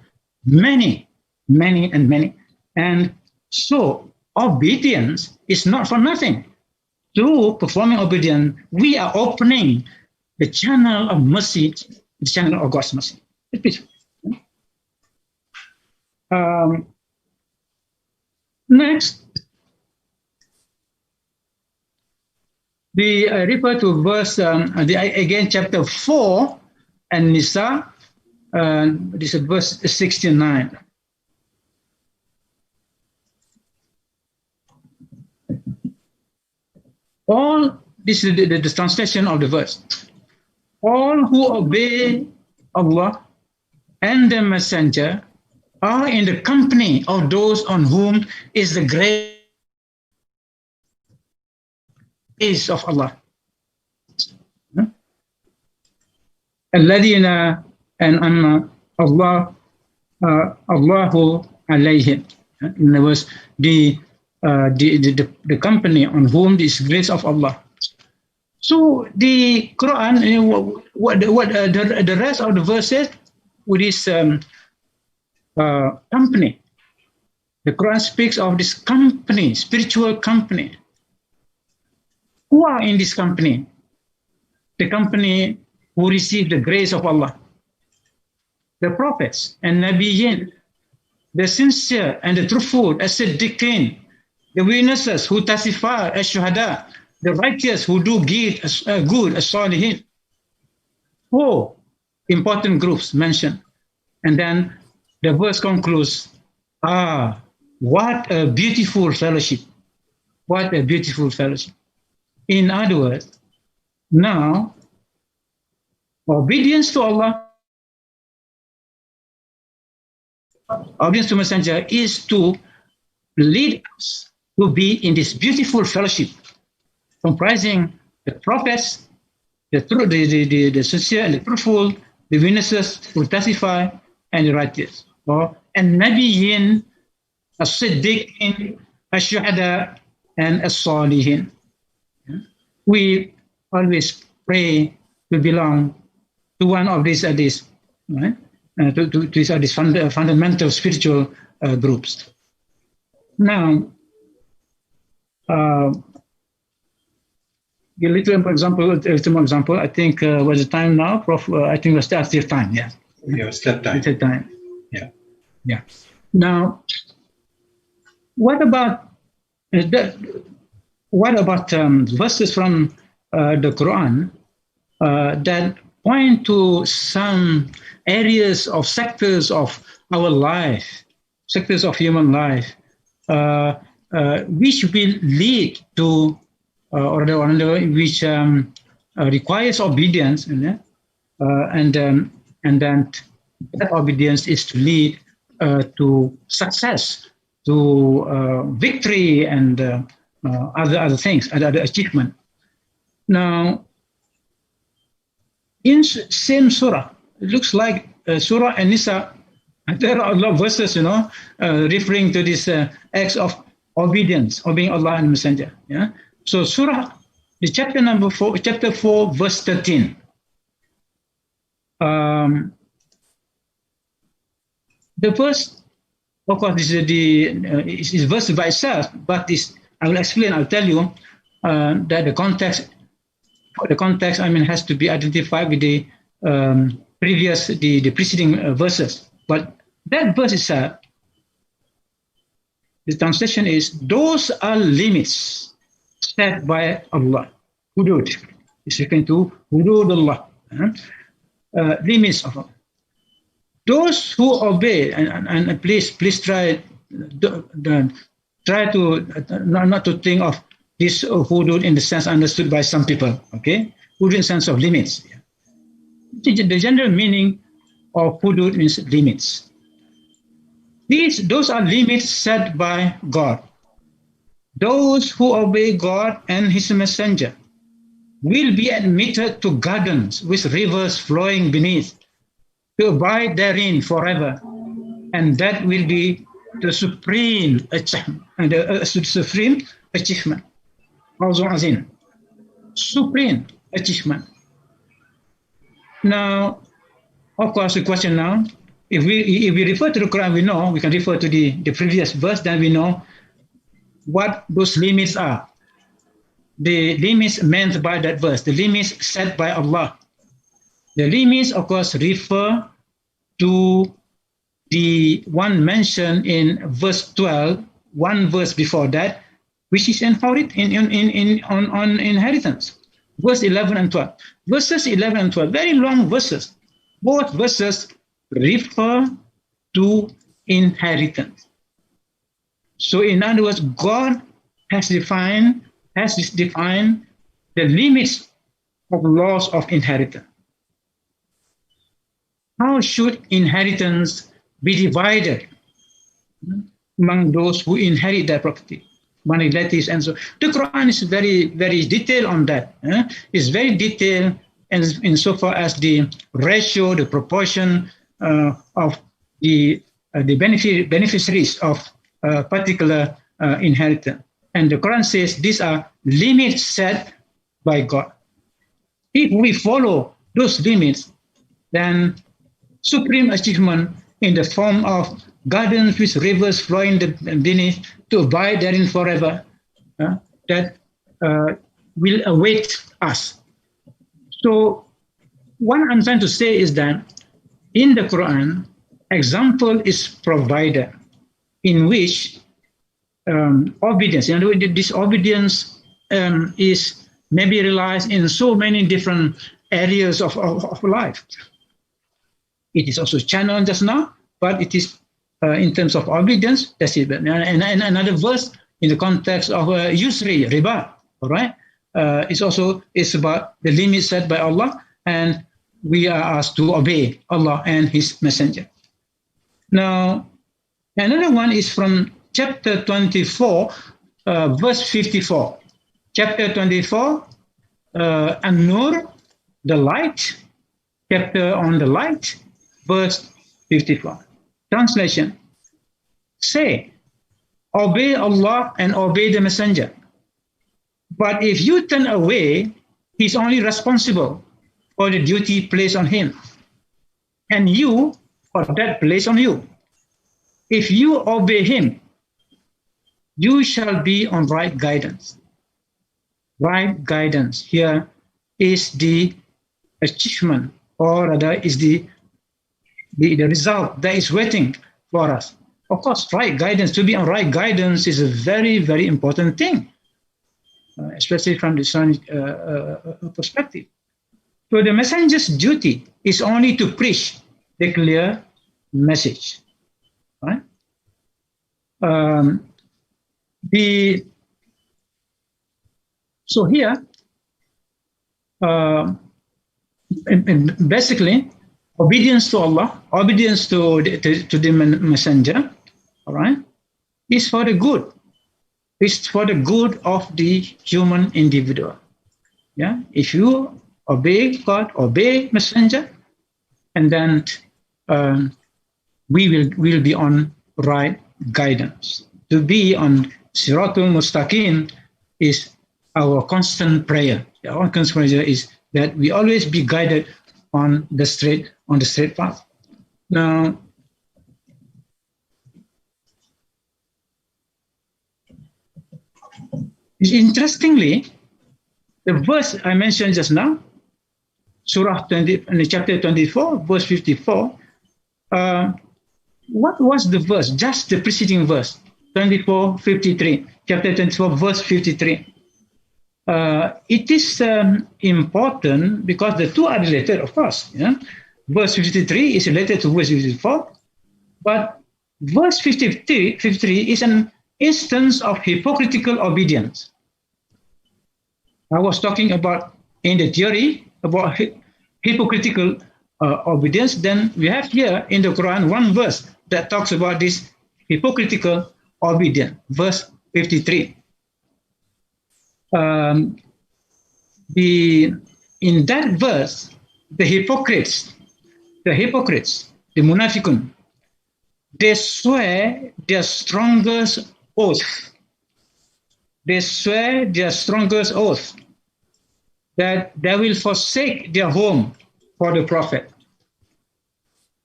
Speaker 2: many, and many. And so obedience is not for nothing. Through performing obedience, we are opening the channel of mercy, the channel of God's mercy. Next, we refer to verse, again, chapter 4 and Nisa, this is verse 69. This is the translation of the verse. All who obey Allah and the Messenger are in the company of those on whom is the grace of Allah. Alladhina an'ama Allahu alayhim. In other words, the company on whom is grace of Allah. So the Quran, what the rest of the verses with this company, the Quran speaks of this company, spiritual company. Who are in this company? The company who receive the grace of Allah, the prophets and Nabiyyin, the sincere and the truthful, as Siddiqin, the witnesses who testify as Shuhada, the righteous who do good as Salihin. 4 important groups mentioned. And then the verse concludes, what a beautiful fellowship. What a beautiful fellowship. In other words, now, obedience to Allah, obedience to Messenger is to lead us to be in this beautiful fellowship, comprising the prophets, the sincere and the truthful, the witnesses who testify, and the righteous. And Nabiyyin, as-Siddiqin, as-Shuhada, and as-Salihin. We always pray to belong to one of these, right? To these fundamental spiritual groups. Now, a little more example. I think was the time now, Prof. I think we're still time. Yeah.
Speaker 1: Yeah, still time.
Speaker 2: Still time.
Speaker 1: Yeah.
Speaker 2: Yeah. Now, what about verses from the Quran that point to some areas of sectors of our life, sectors of human life, which will lead to which requires obedience, and then that obedience is to lead to success, to victory, and other things, other achievement. Now, in same surah, it looks like Surah An-Nisa, there are a lot of verses, referring to this acts of obedience, obeying Allah and Messenger. Yeah. So Surah, the chapter 4, verse 13. The verse, of course, this is verse by itself, but I will explain. I'll tell you that the context, has to be identified with the preceding verses. But that verse itself, the translation is, those are limits set by Allah. Hudud. It's equal to hudud Allah. Limits of Allah. Those who obey, and please try to not to think of this hudud in the sense understood by some people. Okay, hudud in the sense of limits. The general meaning of hudud means limits. Those are limits set by God. those who obey God and His Messenger will be admitted to gardens with rivers flowing beneath, to abide therein forever, and that will be the supreme achievement. Supreme achievement. Now, of course, the question now, if we refer to the Quran, we can refer to the previous verse, then we know what those limits are. The limits meant by that verse, the limits set by Allah. The limits, of course, refer to the one mentioned in verse 12, one verse before that, which is on inheritance. Verse 11 and 12. Verses 11 and 12, very long verses. Both verses refer to inheritance. So in other words, God has defined the limits of laws of inheritance. How should inheritance be divided among those who inherit their property, among relatives, and so? The Quran is very, very detailed on that. It's very detailed insofar as the ratio, the proportion of the beneficiaries of a particular inheritance. And the Quran says these are limits set by God. If we follow those limits, then supreme achievement in the form of gardens with rivers flowing beneath to abide therein forever, that will await us. So what I'm trying to say is that in the Quran, example is provided in which obedience, in other words, this obedience is maybe realized in so many different areas of life. It is also channeled just now, but it is in terms of obedience, that's it. And another verse in the context of usury, riba, all right? It's about the limits set by Allah, and we are asked to obey Allah and His Messenger. Now, another one is from chapter 24, verse 54. Chapter 24, An-Nur, the light, chapter on the light, verse 54. Translation: say, obey Allah and obey the Messenger. But if you turn away, He's only responsible for the duty placed on Him, and you for that placed on you. If you obey Him, you shall be on right guidance. Right guidance here is the achievement, or rather is the result that is waiting for us. Of course, right guidance, to be on right guidance is a very, very important thing, especially from the Islamic perspective. So the messenger's duty is only to preach the clear message. Right? So here, basically, obedience to Allah, obedience to the messenger, all right, is for the good. It's for the good of the human individual. Yeah, if you obey God, obey messenger, and then we will be on right guidance. To be on Siratul Mustaqim is our constant prayer. Our constant prayer is that we always be guided on the straight path. Now, interestingly, the verse I mentioned just now, Surah 20, chapter 24, verse 54. What was the verse? Just the preceding verse, 24:53. Chapter 24, verse 53. It is important because the two are related, of course. Yeah? Verse 53 is related to verse 54, but verse 53 is an instance of hypocritical obedience. I was talking about in the theory about hypocritical obedience. Then we have here in the Quran one verse that talks about this hypocritical obedience, verse 53. in that verse, the hypocrites, the munafiqun, they swear their strongest oath. They swear their strongest oath that they will forsake their home for the Prophet.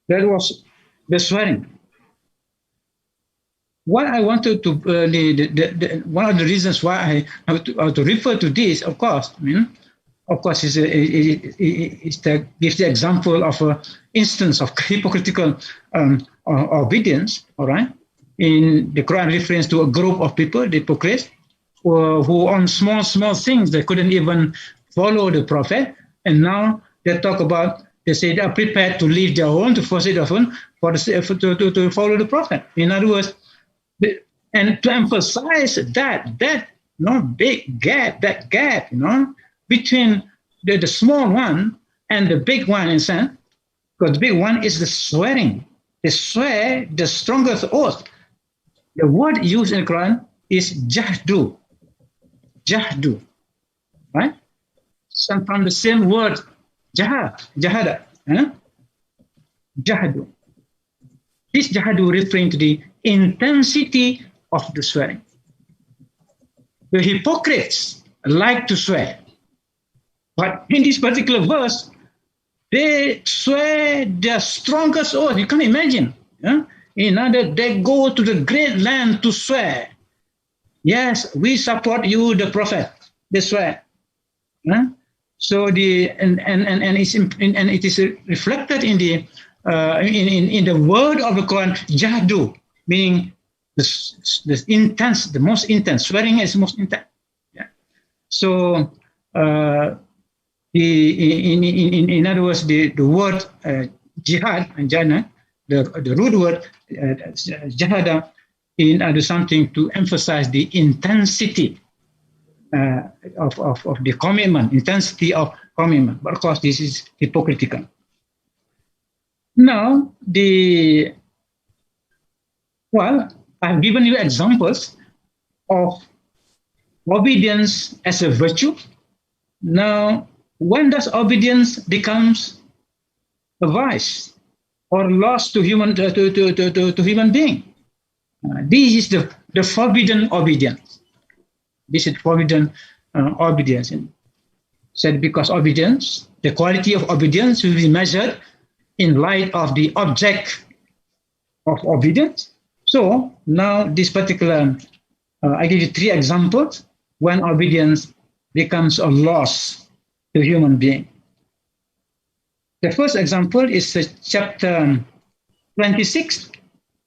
Speaker 2: That was the swearing. What I wanted to, one of the reasons why I have to refer to this, of course, is to give the example of an instance of hypocritical obedience, all right? In the Quran reference to a group of people, the hypocrites, who on small things, they couldn't even follow the Prophet, and now they talk about, they say they are prepared to leave their home, to forsake their home, to follow the Prophet. In other words, and to emphasize that big gap, between the small one and the big one, in sense, because the big one is the swearing. They swear the strongest oath. The word used in the Quran is jahdu, right? So from the same word, jahada, jahdu. This jahadu referring to the intensity of the swearing. The hypocrites like to swear, but in this particular verse, they swear their strongest oath. You can imagine. In order, they go to the great land to swear. Yes, we support you, the Prophet. They swear. So it is reflected in the word of the Quran, jahdu, meaning the intense, the most intense. Swearing is most intense. Yeah. So in other words, the word jihad and jannah, the root word jahada, in other something to emphasize the intensity of the commitment, intensity of commitment. But of course, this is hypocritical. Now, I've given you examples of obedience as a virtue. Now, when does obedience becomes a vice or loss to human being? This is the forbidden obedience. This is forbidden obedience. And said because obedience, the quality of obedience will be measured in light of the object of obedience. So now this particular, I give you 3 examples when obedience becomes a loss to human being. The first example is chapter 26,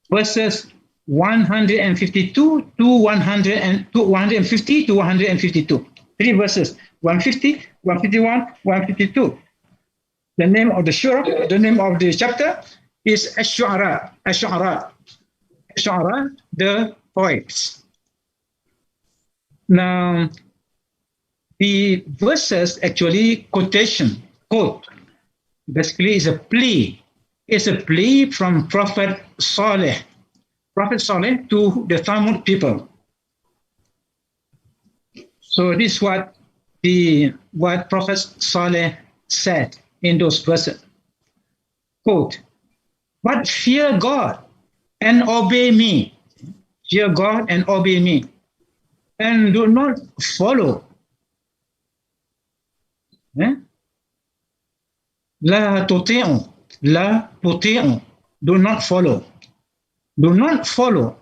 Speaker 2: verses 152 to 150 to 152. 3 verses, 150, 151, 152. The name of the surah, the name of the chapter is Ash-Shu'ara, the poets. Now, the verses actually quote, basically is a plea. It's a plea from Prophet Saleh to the Thamud people. So this is what Prophet Saleh said in those verses. Quote, but fear God and obey me. Fear God and obey me. And do not follow. La tuti'u. Do not follow. Do not follow.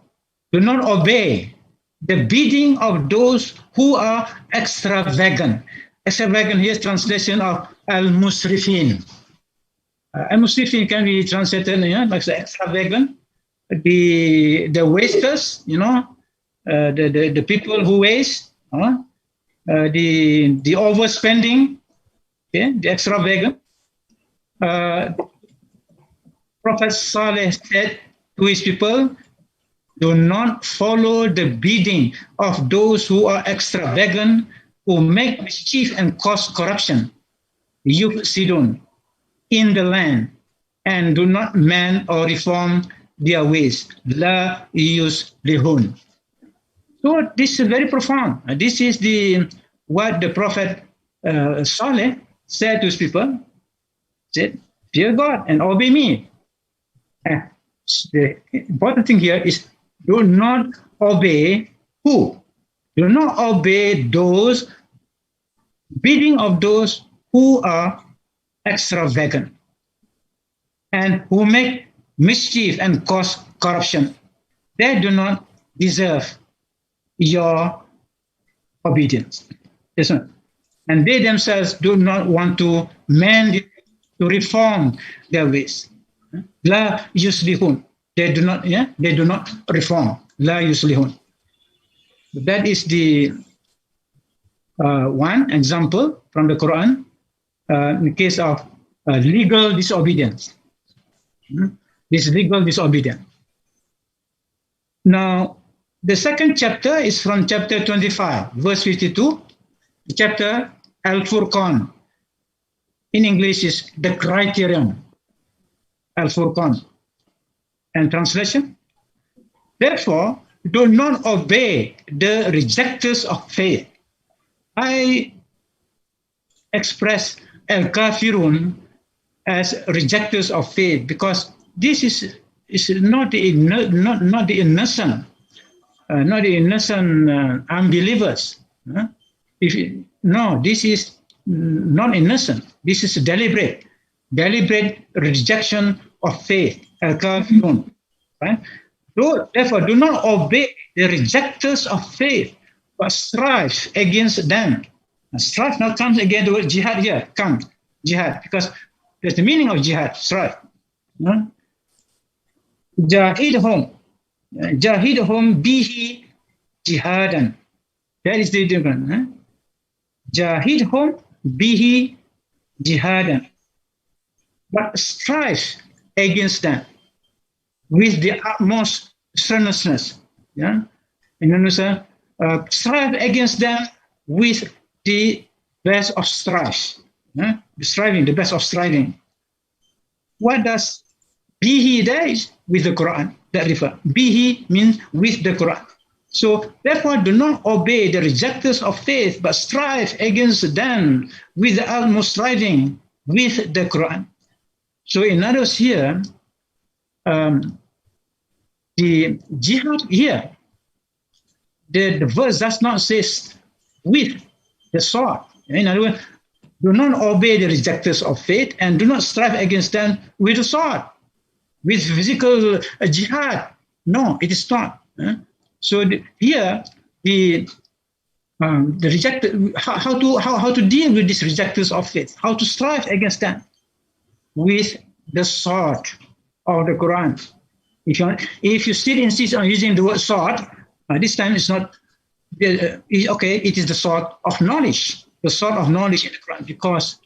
Speaker 2: Do not obey the bidding of those who are extravagant. Extravagant, here's translation of al-musrifin. Al-musrifin can be translated like extravagant. The wasters, the people who waste, the overspending, the extravagant. Prophet Saleh said to his people, do not follow the bidding of those who are extravagant, who make mischief and cause corruption, yufsidun, in the land, and do not mend or reform their ways. La yuslihun. So this is very profound. This is the what the Prophet Saleh said to his people, said, fear God and obey me. And the important thing here is do not obey who? Do not obey those, bidding of those who are extravagant and who make mischief and cause corruption. They do not deserve your obedience. And they themselves do not want to mend, to reform their ways. La yuslihun. They do not reform. La yuslihun. That is the one example from the Quran in the case of legal disobedience. This legal disobedience. Now, the second chapter is from chapter 25, verse 52, chapter Al-Furqan. In English is the criterion, Al-Furqan. And translation, therefore, do not obey the rejectors of faith. I express al-kafirun as rejectors of faith because this is not the innocent, unbelievers. This is not innocent. This is deliberate rejection of faith. Al-kafirun, right? Therefore, do not obey the rejectors of faith, but strive against them. And strive now comes again the word jihad here. Jihad, because that's the meaning of jihad, strive. Jahidhum bihi jihadan. That is the difference. Jahidhum bihi jihadan. But strive against them with the utmost strenuousness. Strive against them with the best of strife. The best of striving. What does bihi there is? With the Quran. That refer. Bihi means with the Quran. So therefore do not obey the rejectors of faith, but strive against them with the utmost striving with the Quran. So in other words here, the jihad here, the verse does not say with the sword. In other words, do not obey the rejectors of faith and do not strive against them with the sword, with physical jihad. No, it is not. So here, the rejected, how to deal with these rejectors of faith, how to strive against them with the sword of the Quran. If you still insist on using the word sword, this time it's not okay. It is the sword of knowledge, the sword of knowledge in the Quran, because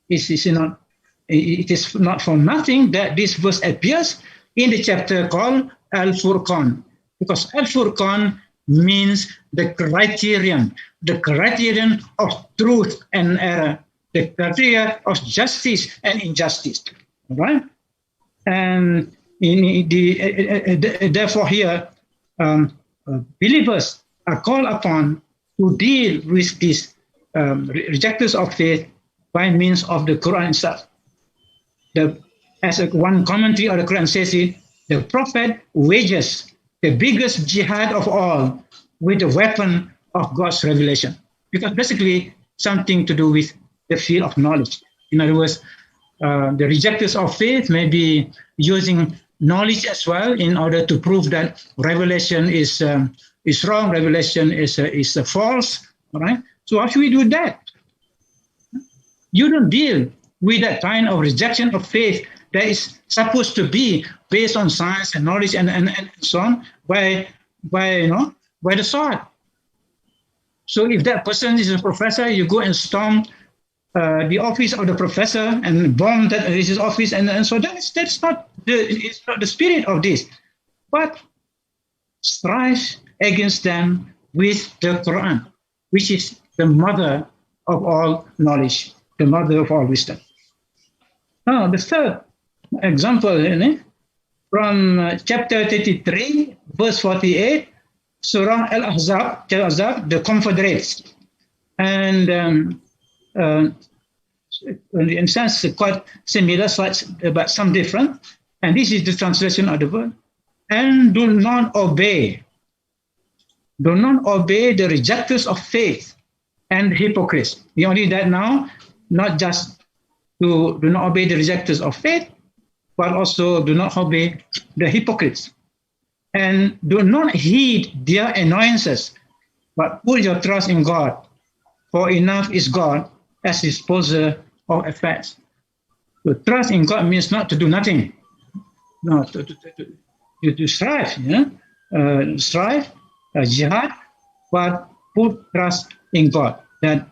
Speaker 2: it is not for nothing that this verse appears in the chapter called Al-Furqan, because Al-Furqan means the criterion of truth and error, the criteria of justice and injustice. Right? And therefore here, believers are called upon to deal with these rejectors of faith by means of the Quran itself. As one commentary of the Quran says it, the Prophet wages the biggest jihad of all with the weapon of God's revelation, because basically something to do with the field of knowledge. In other words, the rejectors of faith may be using knowledge as well in order to prove that revelation is wrong, revelation is false. All right. So how should we do that? You don't deal with that kind of rejection of faith that is supposed to be based on science and knowledge and so on by the sword. So if that person is a professor, you go and storm the office of the professor and bomb that is his office, and so that's not the spirit of this. But strive against them with the Quran, which is the mother of all knowledge, the mother of all wisdom. Now, the third example from chapter 33, verse 48, Surah Al-Ahzab, the Confederates. And in a sense, quite similar, but some different. And this is the translation of the word. And do not obey. Do not obey the rejectors of faith and hypocrites. We only that now, not just to do not obey the rejectors of faith, but also do not obey the hypocrites. And do not heed their annoyances, but put your trust in God. For enough is God as disposer of affairs. To trust in God means not to do nothing. No, to strive, strive, jihad, but put trust in God. That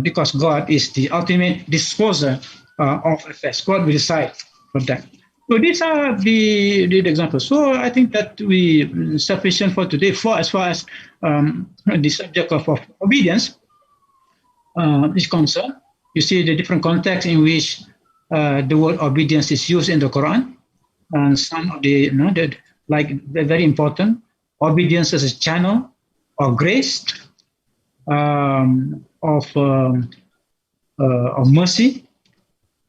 Speaker 2: because God is the ultimate disposer of affairs. God will decide for that. So these are the examples. So I think that we sufficient for today. For as far as the subject of obedience is concerned, you see the different contexts in which the word obedience is used in the Quran, and some of the like very important obedience as a channel of grace, of mercy,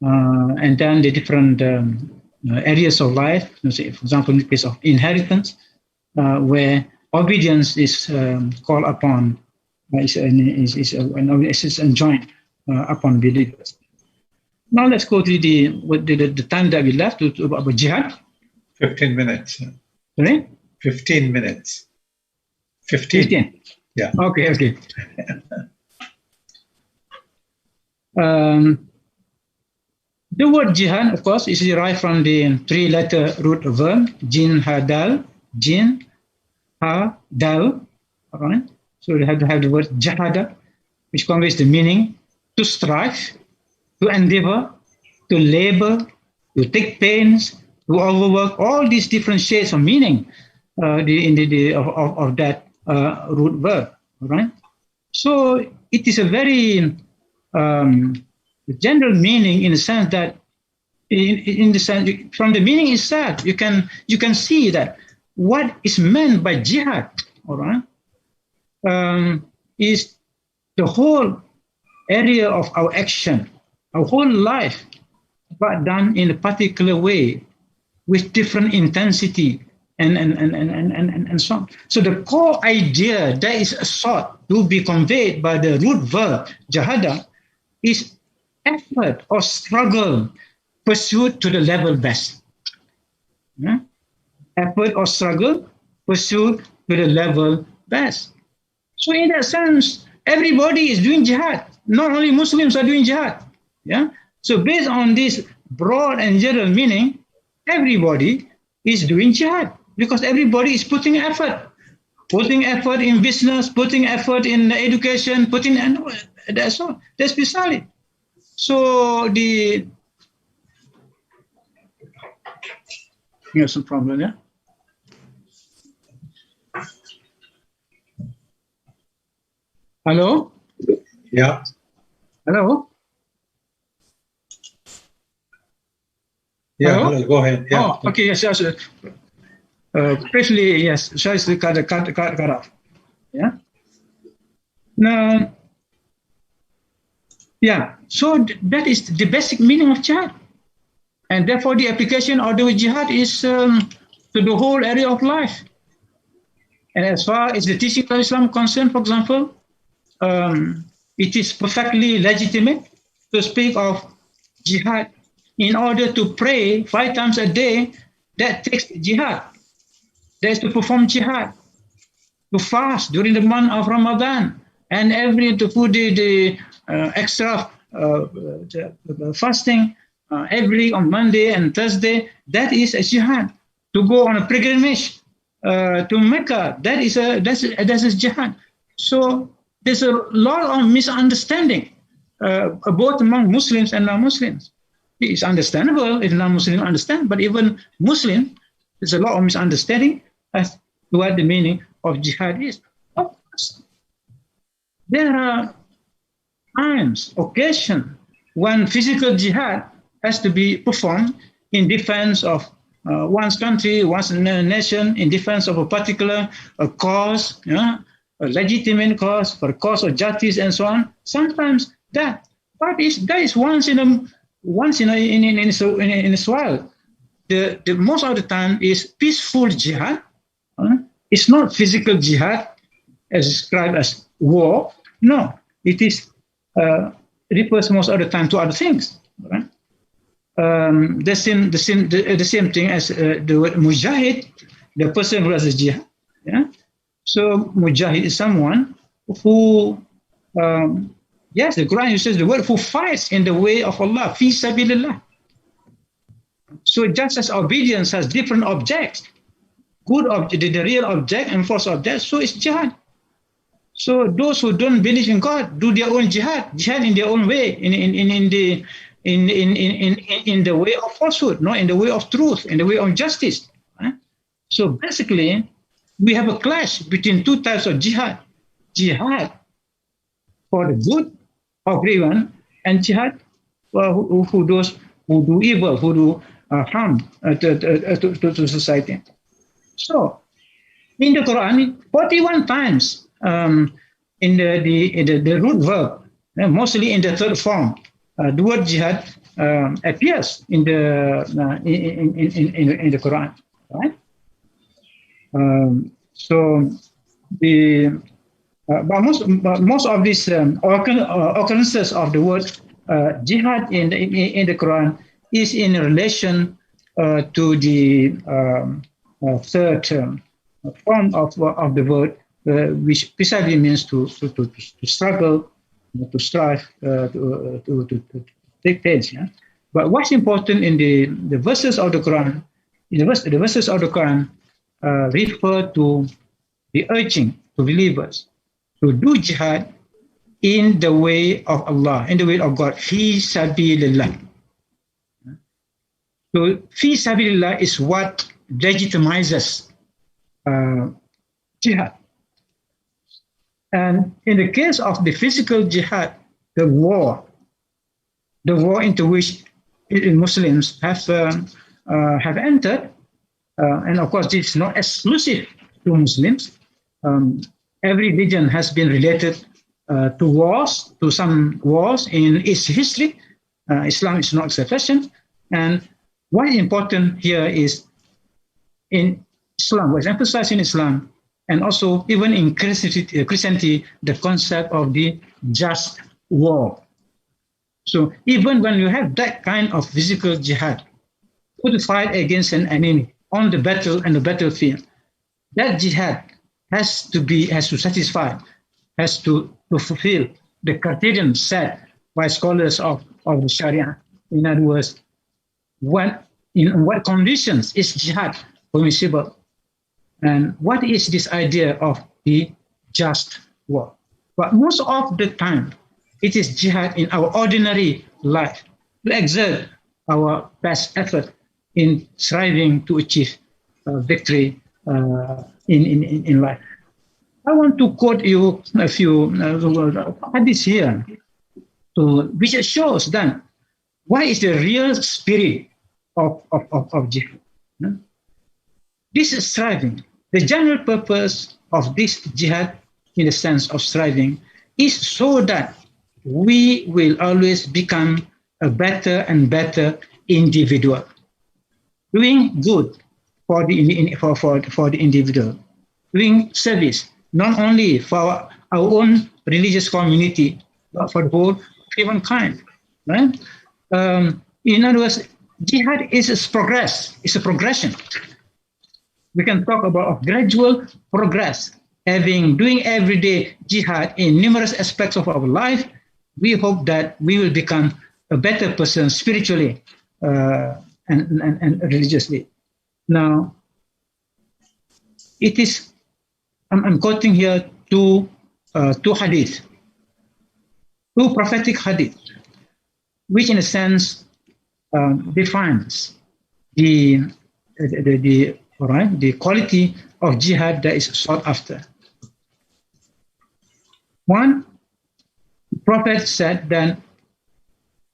Speaker 2: and then the different areas of life. Say, for example, in the case of inheritance, where obedience is called upon, is enjoined upon believers. Now let's go to the time that we left about jihad.
Speaker 1: 15 minutes.
Speaker 2: Sorry?
Speaker 1: 15 minutes. 15. Yeah.
Speaker 2: Okay. The word jihad, of course, is derived from the three-letter root verb, jin, ha, dal, jin, ha, dal. All right? So we have to have the word jahada, which conveys the meaning to strive, to endeavor, to labor, to take pains, to overwork, all these different shades of meaning of that root verb. All right? So it is a very general meaning in the sense that, in the sense from the meaning itself, you can see that what is meant by jihad, all right, is the whole area of our action, our whole life, but done in a particular way with different intensity and so on. So the core idea that is sought to be conveyed by the root verb jahada is effort or struggle pursued to the level best. Yeah? Effort or struggle pursued to the level best. So in that sense, everybody is doing jihad. Not only Muslims are doing jihad. Yeah. So based on this broad and general meaning, everybody is doing jihad because everybody is putting effort in business, putting effort in education, that's all. That's precisely. So here's some problem, yeah. Hello?
Speaker 1: Yeah.
Speaker 2: Hello?
Speaker 1: Yeah, hello, go ahead. Yeah.
Speaker 2: Oh, okay, yes. Briefly, yes, so it's cut off. Yeah. Now, yeah, so that is the basic meaning of jihad. And therefore, the application of the jihad is to the whole area of life. And as far as the teaching of Islam concerned, for example, it is perfectly legitimate to speak of jihad. In order to pray 5 times a day, that takes jihad. That is to perform jihad. To fast during the month of Ramadan, and to put the extra fasting every on Monday and Thursday, that is a jihad. To go on a pilgrimage to Mecca, that's a jihad. So there's a lot of misunderstanding both among Muslims and non-Muslims. It's understandable if non-Muslims understand, but even Muslim, there's a lot of misunderstanding as to what the meaning of jihad is. Of course, there are times, occasions, when physical jihad has to be performed in defense of one's country, one's nation, in defense of a particular cause. Yeah? a legitimate cause, for cause of justice, and so on. Sometimes that is once in a while. The most of the time is peaceful jihad. It's not physical jihad as described as war. No, it is refers most of the time to other things. Right? The same thing as the word mujahid, the person who does the jihad. Yeah? So mujahid is someone who, yes, the Quran uses the word who fights in the way of Allah, fi sabilillah. So just as obedience has different objects, good object, the real object and false object, so is jihad. So those who don't believe in God do their own jihad in their own way, in the way of falsehood, no, in the way of truth, in the way of justice. Right? So basically, we have a clash between two types of jihad: jihad for the good of everyone, and jihad for those who do evil, who do harm to society. So, in the Quran, 41 times in the root verb, mostly in the third form, the word jihad appears in the Quran, right? So but most of these occurrences of the word jihad in the Quran is in relation to the third form of the word, which precisely means to struggle, to strive, to take place. Yeah? But what's important in the verses of the Quran, the verses of the Quran refer to the urging to believers to do jihad in the way of Allah, in the way of God, fi sabilillah. So fi sabilillah is what legitimizes jihad. And in the case of the physical jihad, the war into which Muslims have entered, and of course this is not exclusive to Muslims. Every religion has been related to wars, to some wars in its history. Islam is no exception. And what is important here is in Islam, what is emphasized in Islam, and also even in Christianity, the concept of the just war. So even when you have that kind of physical jihad, to fight against an enemy on the battlefield, that jihad has to satisfy, has to fulfill the criterion set by scholars of the Sharia. In other words, in what conditions is jihad permissible? And what is this idea of the just war? But most of the time, it is jihad in our ordinary life to exert our best effort in striving to achieve victory in life. I want to quote you a few hadiths here, which shows that what is the real spirit of jihad. This is striving. The general purpose of this jihad, in the sense of striving, is so that we will always become a better and better individual, doing good for the individual, doing service not only for our own religious community, but for the whole humankind. Right? In other words, jihad is a progress. It's a progression. We can talk about gradual progress. Doing everyday jihad in numerous aspects of our life, we hope that we will become a better person spiritually and religiously. Now, it is, I'm quoting here two hadith, two prophetic hadith, which in a sense defines the quality of jihad that is sought after. One, the Prophet said that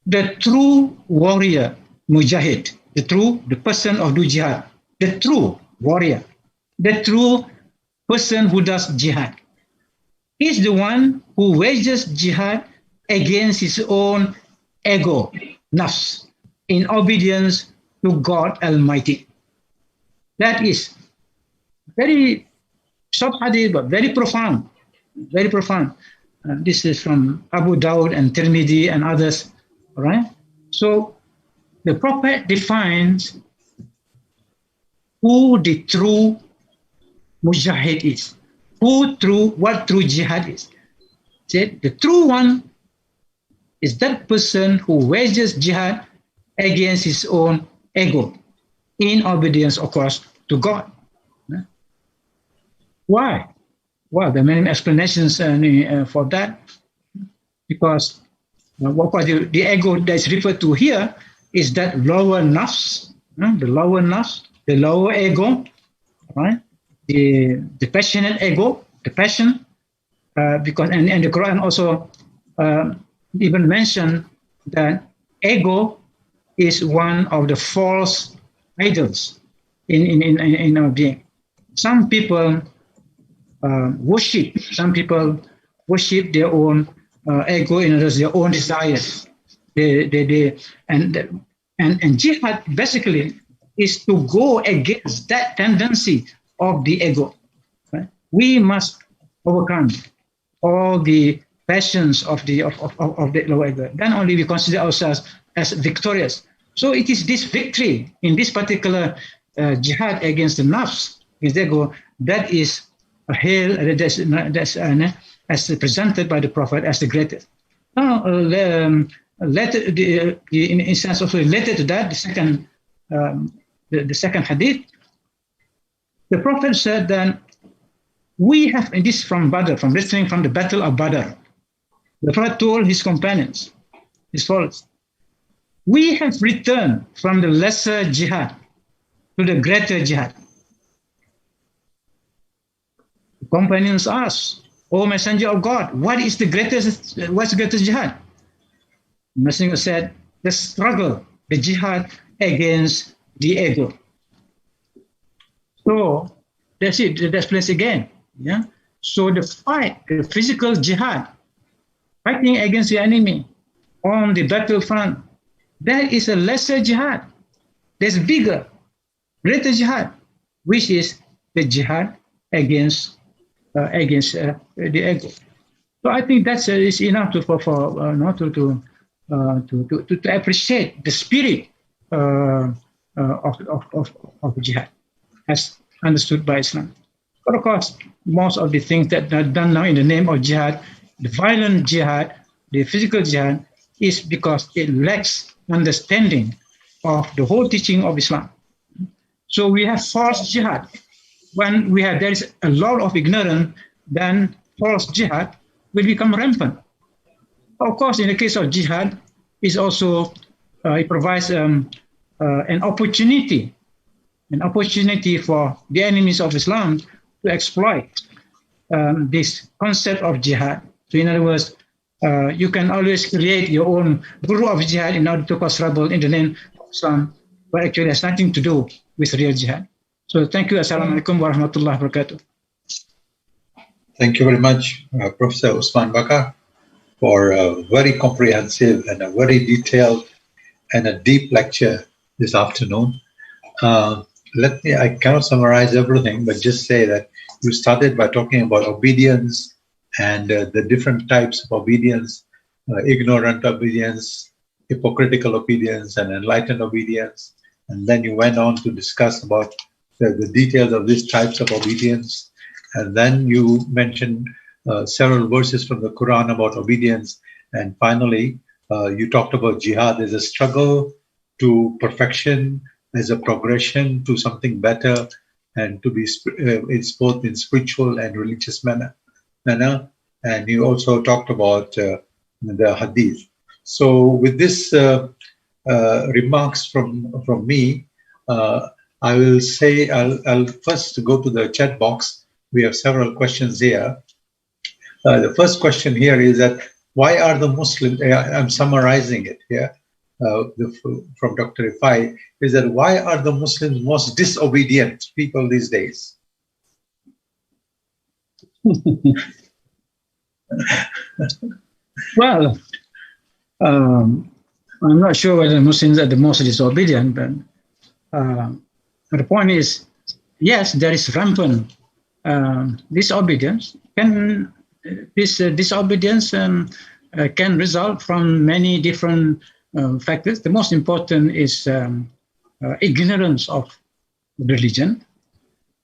Speaker 2: the true warrior, mujahid, the person of do jihad, the true warrior, the true person who does jihad, is the one who wages jihad against his own ego, nafs, in obedience to God Almighty. That is very short hadith, but very profound, very profound. This is from Abu Dawud and Tirmidhi and others, all right? So the Prophet defines who the true mujahid is, what true jihad is. Said the true one is that person who wages jihad against his own ego, in obedience, of course, to God. Why? Well, there are many explanations for that, because the ego that is referred to here is that lower nafs, the lower nafs, the lower ego, right? The passionate ego, the passion, because and the Quran also even mentioned that ego is one of the false idols in our being. Some people worship their own ego, in other words, their own desires. And jihad basically is to go against that tendency of the ego. Right? We must overcome all the passions of the lower ego. Then only we consider ourselves as victorious. So it is this victory in this particular jihad against the nafs, against the ego, that is hailed, that's as presented by the Prophet as the greatest. Now, in a sense also related to that, the second hadith, the Prophet said that we have, and this from Badr, from listening from the Battle of Badr, the Prophet told his companions, his followers, we have returned from the lesser jihad to the greater jihad. The companions asked, O Messenger of God, what's the greatest jihad? The Messenger said, the struggle, the jihad against the ego. So that's it, that's place again. Yeah. So the fight, the physical jihad, fighting against the enemy on the battlefront, that is a lesser jihad. There's bigger, greater jihad, which is the jihad against the ego. So I think that's is enough to appreciate the spirit of jihad as understood by Islam. But of course, most of the things that are done now in the name of jihad, the violent jihad, the physical jihad, is because it lacks understanding of the whole teaching of Islam. So we have false jihad. When there is a lot of ignorance, then false jihad will become rampant. Of course, in the case of jihad, it provides an opportunity for the enemies of Islam to exploit this concept of jihad. So in other words, you can always create your own guru of jihad in order to cause trouble in the name of Islam, but actually has nothing to do with real jihad. So thank you. Assalamualaikum warahmatullahi wabarakatuh.
Speaker 1: Thank you very much, Professor Osman Bakar, for a very comprehensive and a very detailed and a deep lecture this afternoon. I cannot summarize everything, but just say that you started by talking about obedience and the different types of obedience, ignorant obedience, hypocritical obedience, and enlightened obedience. And then you went on to discuss about the details of these types of obedience. And then you mentioned several verses from the Quran about obedience. And finally, you talked about jihad as a struggle to perfection, as a progression to something better, and to be it's both in spiritual and religious manner. And you also talked about the hadith. So with this remarks from me, I will say I'll first go to the chat box. We have several questions here. The first question here is that why are the Muslims, I'm summarizing it here, from Dr. Ifai, is that why are the Muslims most disobedient people these days?
Speaker 2: Well, I'm not sure whether Muslims are the most disobedient, but the point is, yes, there is rampant disobedience. This disobedience can result from many different factors. The most important is ignorance of religion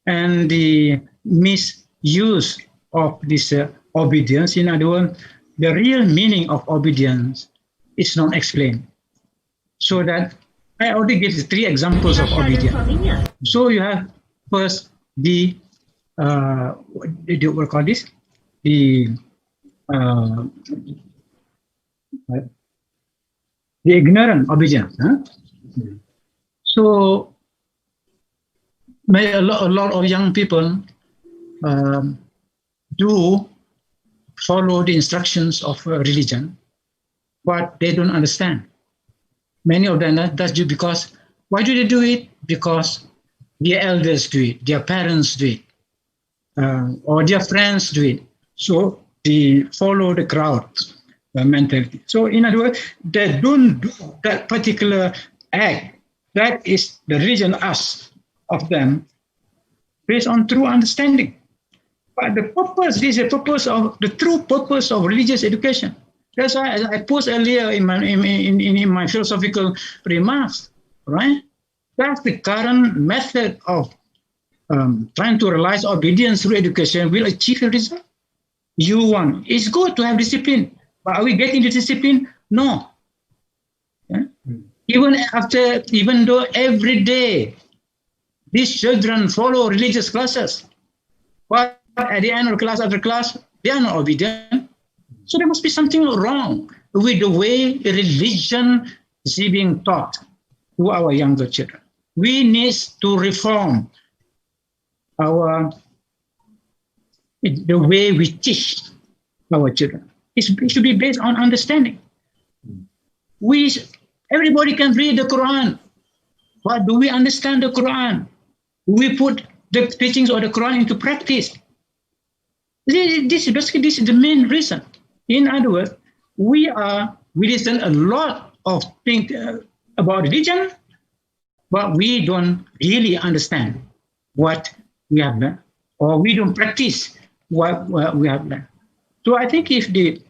Speaker 2: and the misuse of this obedience. In other words, the real meaning of obedience is not explained. So that I already gave 3 examples of obedience. So you have first the what do you call this? The ignorant obedience. Huh? So a lot of young people do follow the instructions of religion, but they don't understand. Many of them, that's due because, why do they do it? Because their elders do it, their parents do it, or their friends do it. So they follow the crowd mentality. So in other words, they don't do that particular act. That is the religion asks of them based on true understanding. But the purpose is the purpose of the true purpose of religious education. That's why I posed earlier in my philosophical remarks, right? That's the current method of trying to realize obedience through education will achieve a result. It's good to have discipline, but are we getting the discipline? No. Yeah? Even though every day these children follow religious classes, but at the end of class after class, they are not obedient. So there must be something wrong with the way religion is being taught to our younger children. We need to reform the way we teach our children. It should be based on understanding. Everybody can read the Quran, but do we understand the Quran? Do we put the teachings of the Quran into practice? This is the main reason. In other words, we listen a lot of things about religion, but we don't really understand what we have learned, or we don't practice what we have learned. So I think if the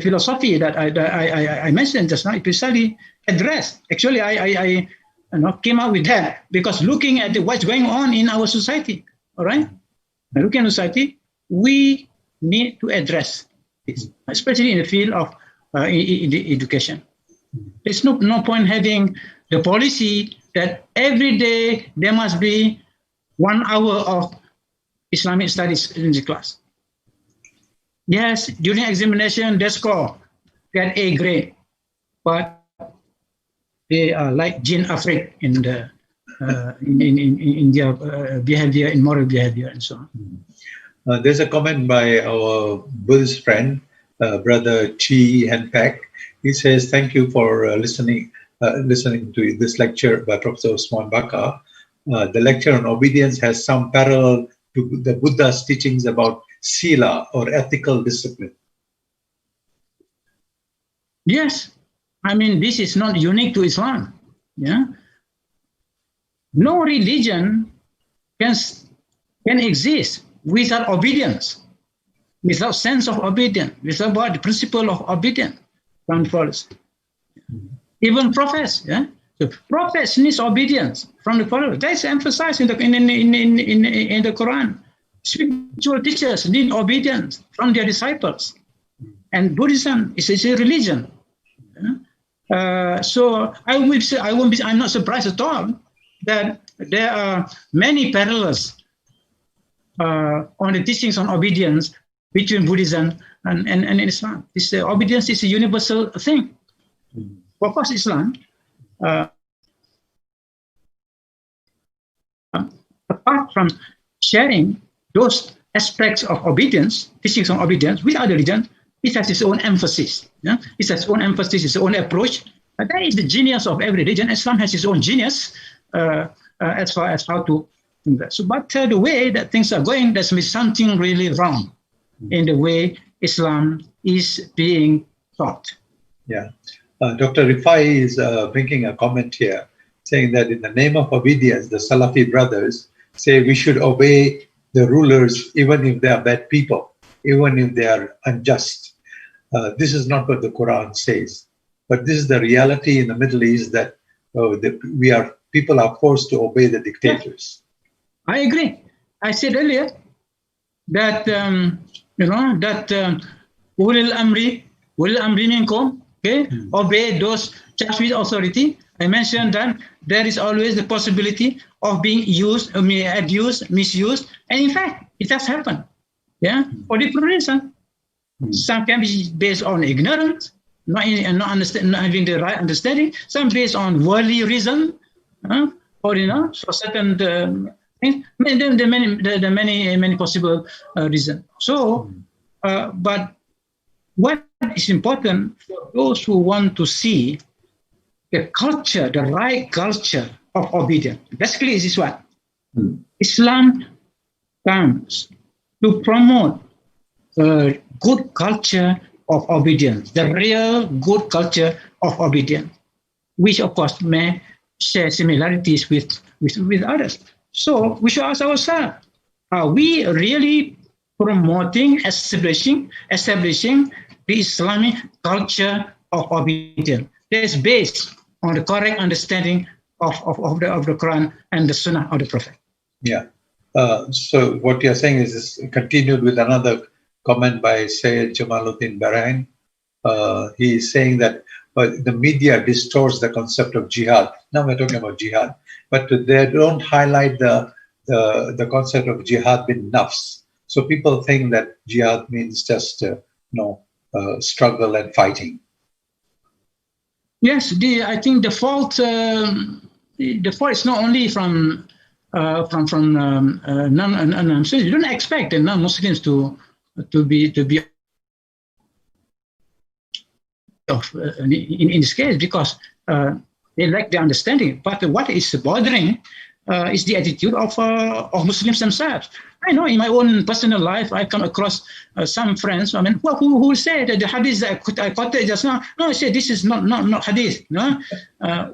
Speaker 2: philosophy that I mentioned just now, especially addressed. Actually, I came out with that because looking at what's going on in our society, all right? Looking at society, we need to address this, especially in the field of education. There's no point having the policy that every day there must be 1 hour of Islamic studies in the class. Yes, during examination, they score, get A grade, but they are like Jin Afrik in their behavior, in moral behavior, and so on.
Speaker 1: There's a comment by our Buddhist friend, Brother Chi Henpak. He says, "Thank you for listening to this lecture by Professor Osman Bakar. The lecture on obedience has some parallel to the Buddha's teachings about sila or ethical discipline."
Speaker 2: Yes, I mean, this is not unique to Islam. Yeah, no religion can exist without obedience, without sense of obedience, without the principle of obedience. Even prophets, yeah. So prophets need obedience from the followers. That's emphasized in the Quran. Spiritual teachers need obedience from their disciples, and Buddhism is a religion. So I'm not surprised at all that there are many parallels on the teachings on obedience between Buddhism and Islam. Obedience is a universal thing. Of course, Islam, apart from sharing those aspects of obedience, teachings on obedience with other religions, it has its own emphasis. Yeah? It has its own emphasis, its own approach. That is the genius of every religion. Islam has its own genius as far as how to invest. So, but the way that things are going, there's something really wrong. in the way Islam is being taught.
Speaker 1: Yeah. Dr. Rifai is bringing a comment here, saying that in the name of obedience, the Salafi brothers say we should obey the rulers even if they are bad people, even if they are unjust. This is not what the Quran says, but this is the reality in the Middle East, that people are forced to obey the dictators.
Speaker 2: I agree. I said earlier that ulil amri minkum, okay, obey those charged with authority. I mentioned that there is always the possibility of being used, abused, misused, and in fact, it has happened. Yeah, for different reasons. Some can be based on ignorance, not having the right understanding. Some based on worldly reason, or for certain things. The many possible reasons. So, but what is important for those who want to see the culture, the right culture of obedience. Basically, this is what Islam comes to promote a good culture of obedience, the real good culture of obedience, which of course may share similarities with others. So we should ask ourselves, are we really promoting, establishing the Islamic culture of obedience that is based on the correct understanding of the Quran and the Sunnah of the Prophet?
Speaker 1: Yeah. So what you're saying is continued with another comment by Sayyid Jamaluddin Bahrain. He is saying that the media distorts the concept of jihad. Now we're talking about jihad, but they don't highlight the concept of jihad bin nafs. So people think that jihad means just struggle and fighting.
Speaker 2: Yes, I think the fault is not only from non-Muslims. You don't expect the non-Muslims to be in this case, because they lack the understanding. But what is bothering is the attitude of Muslims themselves. I know in my own personal life, I come across some friends. I mean, who say that the hadith that I quoted just now? No, I say this is not hadith. No,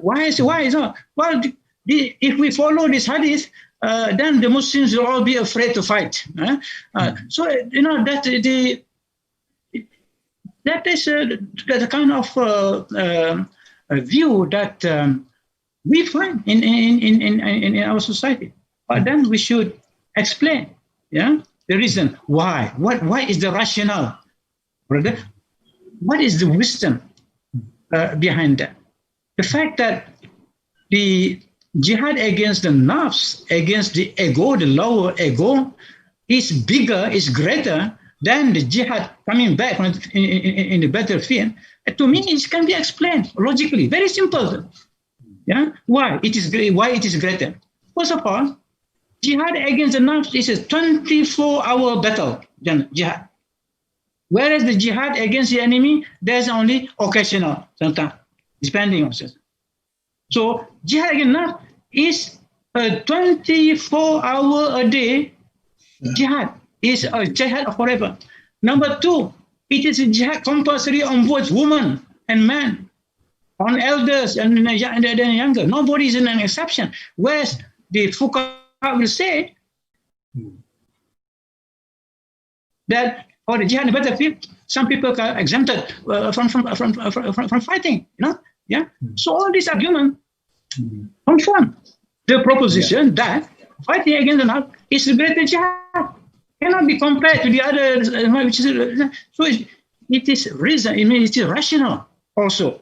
Speaker 2: why is not? Well, if we follow this hadith, then the Muslims will all be afraid to fight. So that is the kind of view that we find in our society. But then we should explain, the reason why. Why is the rationale, brother? What is the wisdom behind that? The fact that the jihad against the nafs, against the ego, the lower ego, is bigger, is greater than the jihad coming back in the battlefield. To me, it can be explained logically, very simple. Yeah, why it is greater? First of all, jihad against the nafs is a 24-hour battle, jihad. Whereas the jihad against the enemy, there's only occasional, sometimes, depending on it. So jihad against nafs is a 24-hour-a-day jihad. Is a jihad forever. Number two, it is a jihad compulsory on both women and men, on elders and younger. Nobody is an exception. Whereas the fuqaha will say that for the jihad in the battlefield, some people are exempted from fighting. Yeah. So all these arguments confirm the proposition that fighting against the nafs is the greater jihad. Cannot be compared to the other, which is so. It is reason. I mean, it is rational also.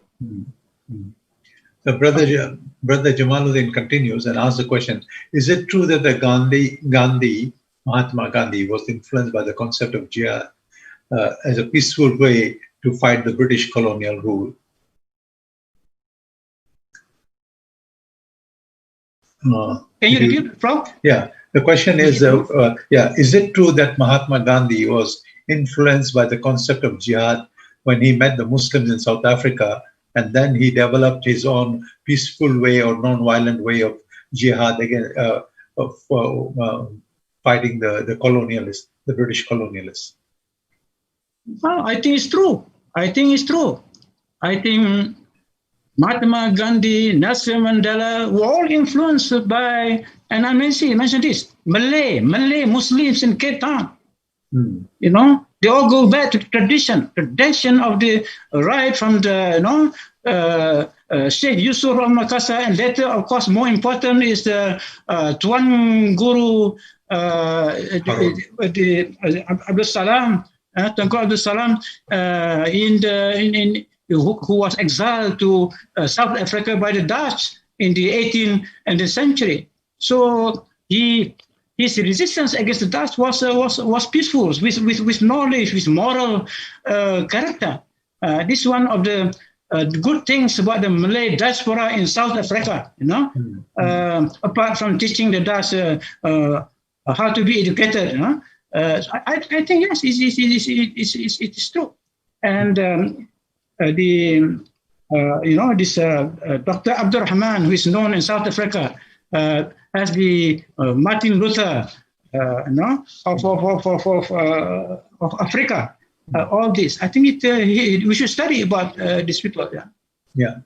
Speaker 1: So, Brother Jamaluddin continues and asks the question: is it true that the Mahatma Gandhi was influenced by the concept of jihad as a peaceful way to fight the British colonial rule?
Speaker 2: Can you repeat, Prof?
Speaker 1: Yeah. The question is, is it true that Mahatma Gandhi was influenced by the concept of jihad when he met the Muslims in South Africa, and then he developed his own peaceful way or non-violent way of jihad against fighting the colonialists, the British colonialists?
Speaker 2: Well, I think it's true. I think Mahatma, Gandhi, Nelson Mandela were all influenced by, and I mentioned this, Malay Muslims in Cape Town. You know, they all go back to the tradition of the right from the, Sheikh Yusuf of Makassar, and later, of course, more important is the Tuan Guru Abdul Salam, Tunku Abdul Salam, who was exiled to South Africa by the Dutch in the 18th century. So his resistance against the Dutch was peaceful, with knowledge, with moral character. This is one of the good things about the Malay diaspora in South Africa. Apart from teaching the Dutch how to be educated, I think yes, it is true. And this Dr. Abdul Rahman, who is known in South Africa as the Martin Luther of Africa. All this, I think we should study about these people.
Speaker 1: Yeah.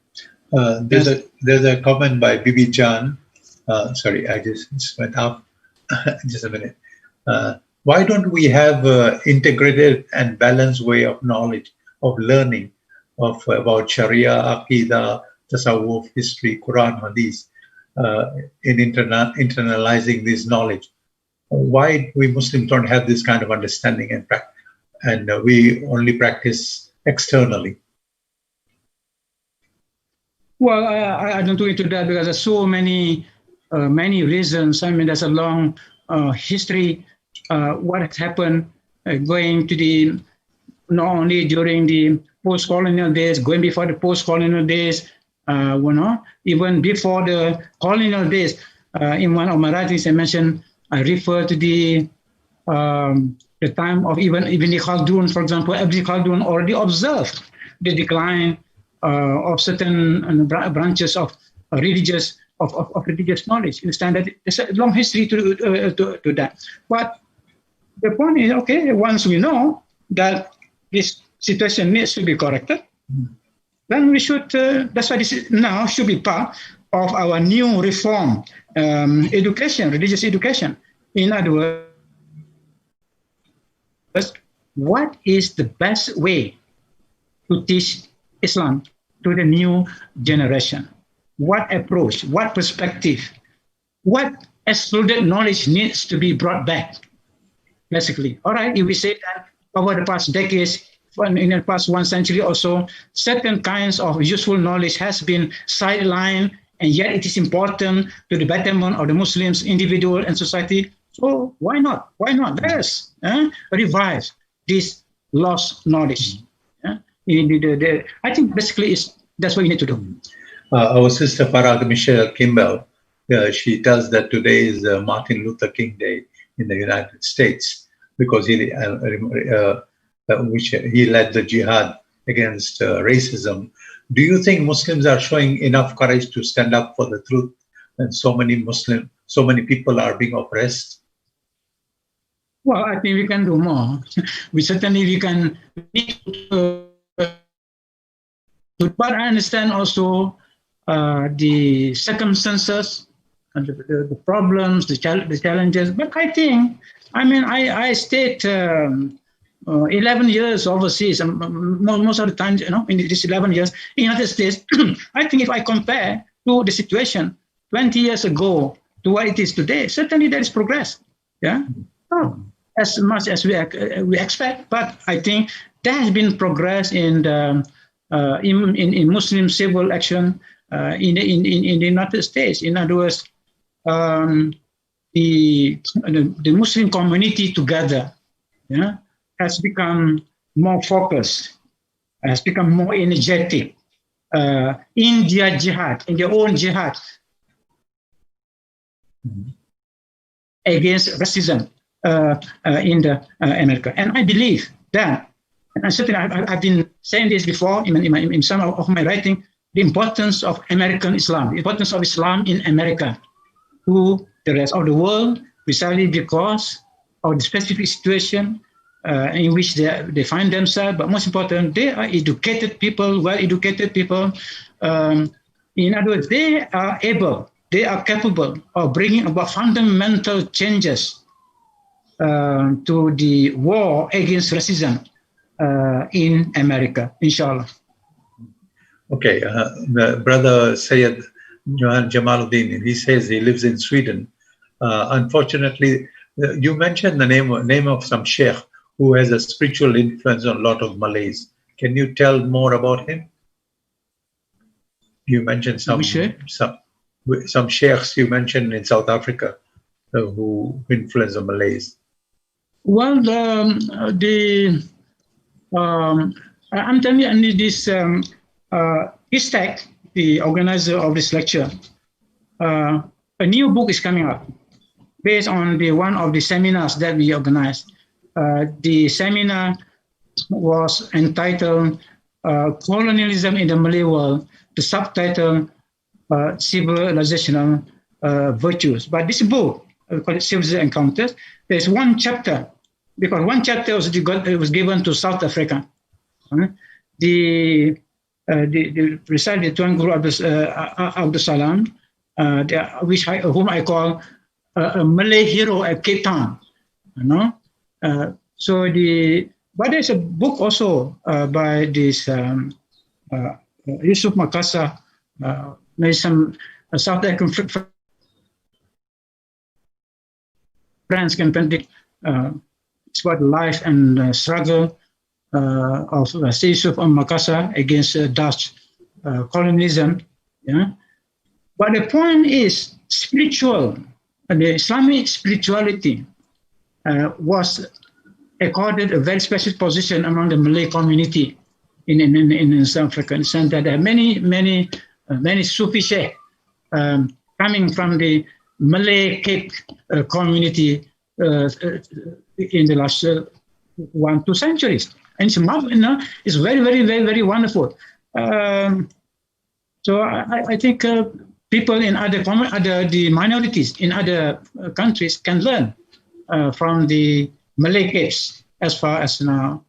Speaker 1: There's a comment by Bibi Jan. Sorry, I just went up. Just a minute. Why don't we have integrated and balanced way of knowledge, of learning, about Sharia, Aqidah, Tasawwuf, history, Quran, Hadith, in internalizing this knowledge? Why we Muslims don't have this kind of understanding and practice, and we only practice externally?
Speaker 2: Well, I don't go into that because there's so many reasons. I mean, there's a long history. What has happened going to the, not only during the post-colonial days, going before the post-colonial days, even before the colonial days. In one of my writings, I mentioned, I refer to the time of even Ibn Khaldun, for example. Ibn Khaldun already observed the decline of certain branches of religious knowledge. You understand that there's a long history to that. But the point is, okay, once we know that this situation needs to be corrected, then we should, that's why this now should be part of our new reform education, religious education. In other words, what is the best way to teach Islam to the new generation? What approach, what perspective, what excluded knowledge needs to be brought back, basically. All right, if we say that over the past decades, in the past 1 century or so, certain kinds of useful knowledge has been sidelined, and yet it is important to the betterment of the Muslims, individual and society. So why not? Why not? Let us revive this lost knowledge. I think basically that's what we need to do.
Speaker 1: Our sister Farah Michelle Kimball, she tells that today is Martin Luther King Day in the United States because he led the Jihad against racism. Do you think Muslims are showing enough courage to stand up for the truth when so many people are being oppressed?
Speaker 2: Well, I think we can do more. We can. But I understand also the circumstances, and the problems, the challenges. But I think, I stayed 11 years overseas, and most of the time, in these 11 years in the United States, I think if I compare to the situation 20 years ago to what it is today, certainly there is progress. Yeah, not as much as we expect, but I think there has been progress in the in Muslim civil action in the United States. In other words, the Muslim community together, has become more focused, has become more energetic in their jihad, in their own jihad against racism in America. And I believe that, and certainly I've been saying this before in some of my writing, the importance of American Islam, the importance of Islam in America to the rest of the world, precisely because of the specific situation in which they find themselves, but most important, they are educated people, well-educated people. In other words, they are capable of bringing about fundamental changes to the war against racism in America, inshallah.
Speaker 1: Okay, brother Sayyid Jamaluddin, he says he lives in Sweden. Unfortunately, you mentioned the name of some sheikh who has a spiritual influence on a lot of Malays. Can you tell more about him? You mentioned some sheikhs you mentioned in South Africa who influence the Malays.
Speaker 2: Well, I'm telling you, this ISTAC, the organizer of this lecture, a new book is coming up based on one of the seminars that we organized. The seminar was entitled Colonialism in the Malay World, the subtitle Civilizational Virtues. But this book, we call it Civilization Encounters, there's one chapter, because one chapter was given to South Africa. The precisely Tuan Guru Abdul Salam, whom I call a Malay hero at Cape Town, but there's a book also by this Yusuf Makassar, maybe some South African friends can predict. It's about life and struggle of Yusuf Makassar against Dutch colonialism. Yeah? But the point is spiritual. The Islamic spirituality was accorded a very special position among the Malay community in South Africa, in the sense that there are many Sufi sheikh coming from the Malay Cape community in the last 1-2 centuries. And it's very wonderful. So I think people in the minorities in other countries can learn from the Malay Capes as far as now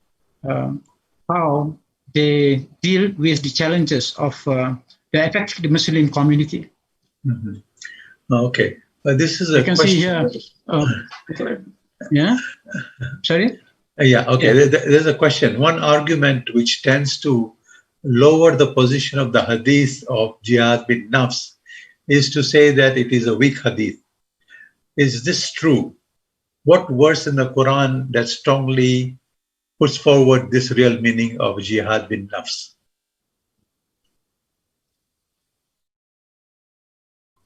Speaker 2: how they deal with the challenges of the effect of the Muslim community.
Speaker 1: Mm-hmm. Okay, this is a
Speaker 2: you can
Speaker 1: question.
Speaker 2: See here. Yeah. Sorry.
Speaker 1: Yeah. Okay. Yeah. There's a question. One argument which tends to lower the position of the hadith of Jihad bin Nafs is to say that it is a weak hadith. Is this true? What verse in the Quran that strongly puts forward this real meaning of Jihad bin Nafs?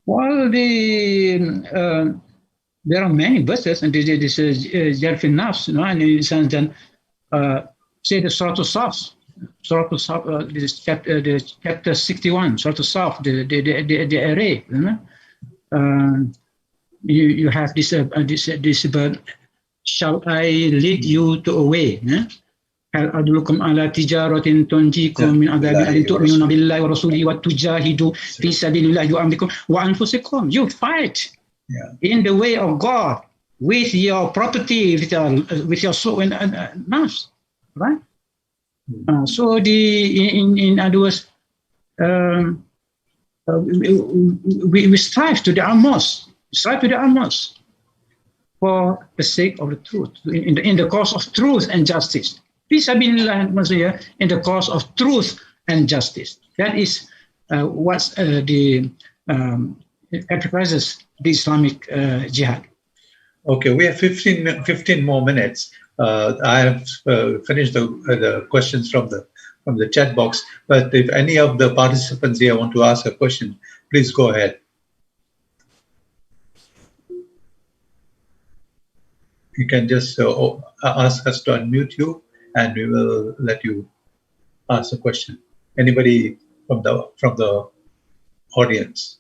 Speaker 2: Well, there are many verses, and this is Jihad bin Nafs, and in the sense that say the Surah Al-Saf. Surah Al-Saf, this is chapter 61, Surah Al-Saf, the array. You have this but shall I lead you to a way? Hal adlukum ala tijaratin tunjikum min adhabin alim tu'minuna billahi wa rasulihi wa tujahidu fi sabilillahi wa amrikum wa anfusikum. You fight in the way of God with your property, with your soul and nafs, right? So in other words, we strive to the utmost. For the sake of the truth, in the cause of truth and justice. Peace in the cause of truth and justice. That is what characterizes the Islamic jihad.
Speaker 1: Okay, we have 15 more minutes. I have finished the questions from the chat box, but if any of the participants here want to ask a question, please go ahead. You can just ask us to unmute you, and we will let you ask a question. Anybody from the audience?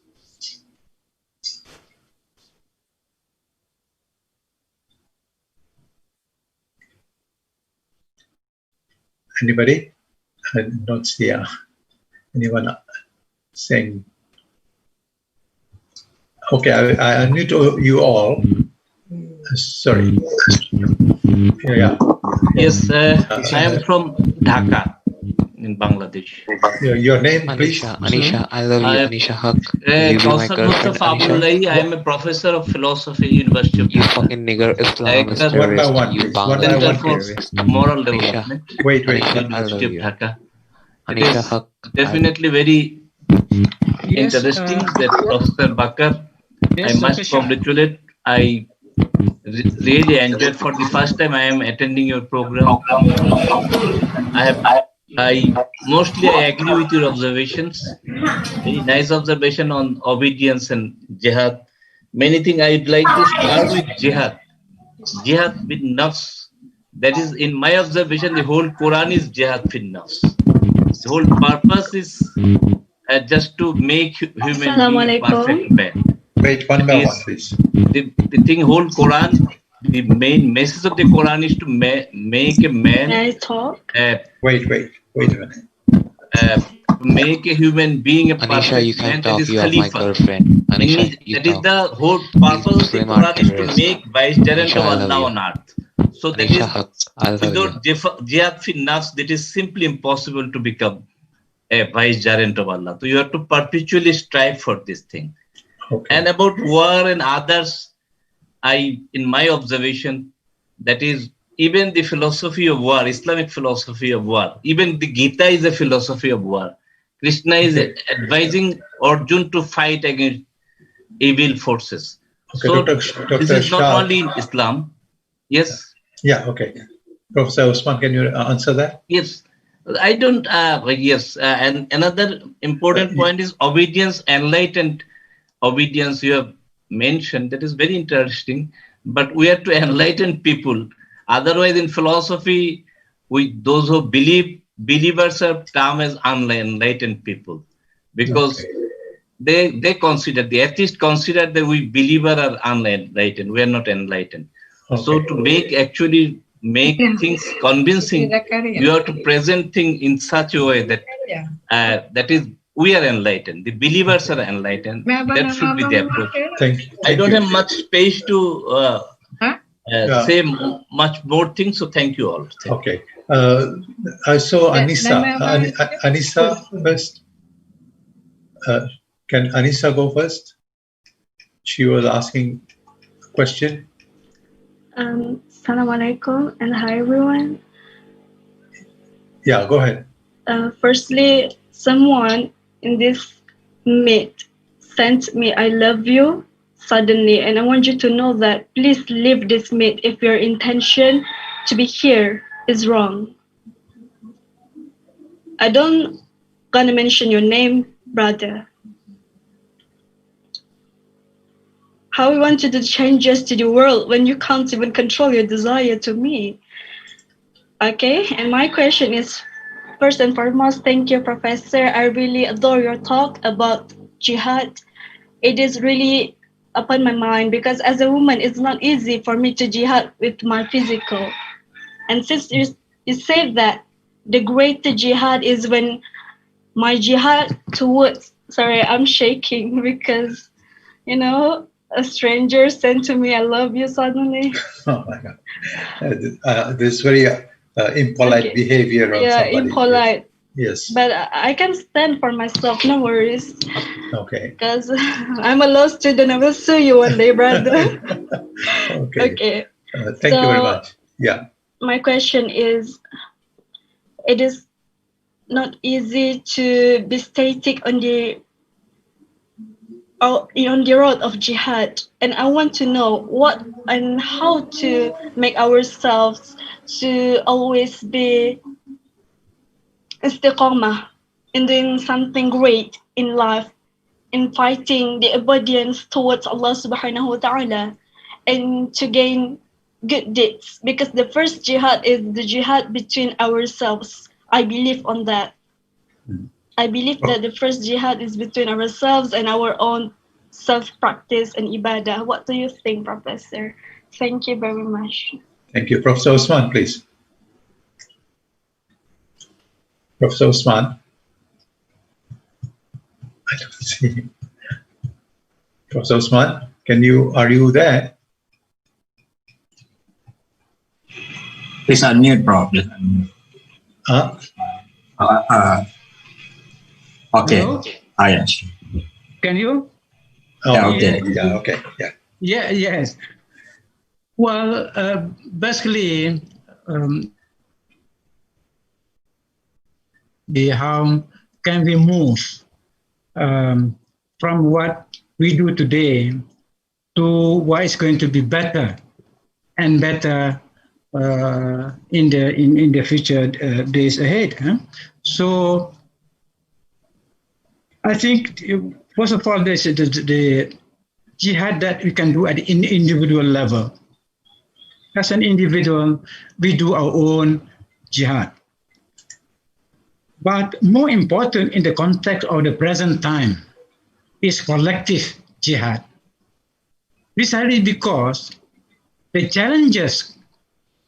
Speaker 1: Anybody? I don't see anyone saying. Okay, I unmute you all. Sorry. Yeah.
Speaker 3: Yes, I am from Dhaka in Bangladesh.
Speaker 1: Your name, please.
Speaker 4: Anisha, I love you.
Speaker 3: I-
Speaker 4: Anisha, hug. Will you be my
Speaker 3: Kausar
Speaker 4: girlfriend,
Speaker 3: Mustafa
Speaker 4: Anisha?
Speaker 3: Abdullahi, I am a professor of philosophy, University of
Speaker 4: You
Speaker 3: Dhaka.
Speaker 4: fucking nigger Islamist
Speaker 3: Director
Speaker 1: One by
Speaker 4: terrorist.
Speaker 1: one,
Speaker 4: You
Speaker 1: please. One by
Speaker 3: Center
Speaker 1: one,
Speaker 4: Bangladesh
Speaker 3: for
Speaker 1: please.
Speaker 4: terrorist.
Speaker 3: Moral
Speaker 4: Anisha,
Speaker 3: Development,
Speaker 1: Wait.
Speaker 4: Anisha, I
Speaker 3: University
Speaker 4: love
Speaker 3: of
Speaker 4: you.
Speaker 3: Dhaka. It
Speaker 4: Anisha,
Speaker 3: is
Speaker 4: hug.
Speaker 3: definitely very
Speaker 2: Yes,
Speaker 3: interesting that Professor Bakar,
Speaker 2: yes,
Speaker 3: I must
Speaker 2: Dr. Shah.
Speaker 3: congratulate. I really enjoyed for the first time I am attending your program. I mostly I agree with your observations. Very nice observation on obedience and jihad. Many things I'd like to start with jihad. Jihad with nafs. That is, in my observation, the whole Quran is jihad with nafs. The whole purpose is just to make human being a perfect man.
Speaker 1: Wait, one
Speaker 3: That
Speaker 1: by one,
Speaker 3: is
Speaker 1: please.
Speaker 3: the thing. Whole Quran. The main message of the Quran is to make a man.
Speaker 5: May I talk?
Speaker 1: Wait a minute.
Speaker 3: To make a human being a
Speaker 4: Anisha, you
Speaker 3: perfect
Speaker 4: can
Speaker 3: man, that
Speaker 4: talk.
Speaker 3: is
Speaker 4: You are my
Speaker 3: Khalifa.
Speaker 4: girlfriend. Anisha, you
Speaker 3: That is
Speaker 4: talk.
Speaker 3: the whole
Speaker 4: You
Speaker 3: purpose of the
Speaker 4: Muslim are
Speaker 3: Quran is to
Speaker 4: terrorist.
Speaker 3: make vicegerent
Speaker 4: Anisha,
Speaker 3: of
Speaker 4: I love
Speaker 3: Allah
Speaker 4: you.
Speaker 3: on earth. So that
Speaker 4: Anisha,
Speaker 3: is,
Speaker 4: hug. I love you.
Speaker 3: without jihad fi nafs, that is simply impossible to become a vicegerent of Allah. So you have to perpetually strive for this thing.
Speaker 1: Okay.
Speaker 3: And about war and others, in my observation, that is even the philosophy of war, Islamic philosophy of war, even the Gita is a philosophy of war. Krishna is advising Arjun to fight against evil forces.
Speaker 1: Okay,
Speaker 3: So
Speaker 1: Dr.
Speaker 3: this is not
Speaker 1: Shah.
Speaker 3: only in Islam. Yes.
Speaker 1: Yeah, okay. Professor Osman, can you answer that?
Speaker 3: Yes. I don't. Yes. And another important point is obedience, enlightened obedience. You have mentioned that is very interesting. But we have to enlighten people. Otherwise, in philosophy, those who believers are termed as unenlightened people, because they consider, the atheists consider that we believer are unenlightened. We are not enlightened. So to make things convincing, you have to present things in such a way that that is, we are enlightened. The believers are enlightened. That should be the approach.
Speaker 1: Thank you.
Speaker 3: I don't have much space to say much more things. So thank you all.
Speaker 1: Okay. I saw Anissa. Anissa first. Can Anissa go first? She was asking a question.
Speaker 5: Assalamualaikum and hi everyone.
Speaker 1: Yeah, go ahead.
Speaker 5: Firstly, someone in this meet sent me "I love you" suddenly, and I want you to know that please leave this meet if your intention to be here is wrong. I don't gonna mention your name, brother. How you want to do changes to the world when you can't even control your desire to me? Okay, and my question is, first and foremost, thank you, Professor. I really adore your talk about jihad. It is really upon my mind because as a woman, it's not easy for me to jihad with my physical. And since you said that the greater jihad is when my jihad towards, sorry, I'm shaking because, you know, a stranger said to me, "I love you" suddenly.
Speaker 1: Oh my God. This very impolite behavior of somebody.
Speaker 5: Impolite.
Speaker 1: Yes.
Speaker 5: But I can stand for myself, no worries.
Speaker 1: Okay.
Speaker 5: Because I'm a law student. I will sue you one day, brother.
Speaker 1: Okay. Thank you very much. Yeah.
Speaker 5: My question is, it is not easy to be static on the road of jihad, and I want to know what and how to make ourselves to always be istiqamah in doing something great in life, in fighting the obedience towards Allah subhanahu wa ta'ala, and to gain good deeds, because the first jihad is the jihad between ourselves. I believe on that. I believe that the first jihad is between ourselves and our own self-practice and ibadah. What do you think, Professor? Thank you very much.
Speaker 1: Thank you. Professor Osman, please. Professor Osman. I don't see him. Professor Osman, are you there?
Speaker 6: Please unmute, Prof. Okay.
Speaker 2: Hello?
Speaker 6: Yes.
Speaker 2: Can you?
Speaker 1: Oh,
Speaker 6: Yeah, okay.
Speaker 1: Yeah, okay. Yeah.
Speaker 2: Yeah, yes. Well, basically, how can we move from what we do today to what is going to be better and better in the future days ahead? Huh? So, I think first of all, there's the jihad that we can do at the individual level. As an individual, we do our own jihad. But more important in the context of the present time is collective jihad. Precisely because the challenges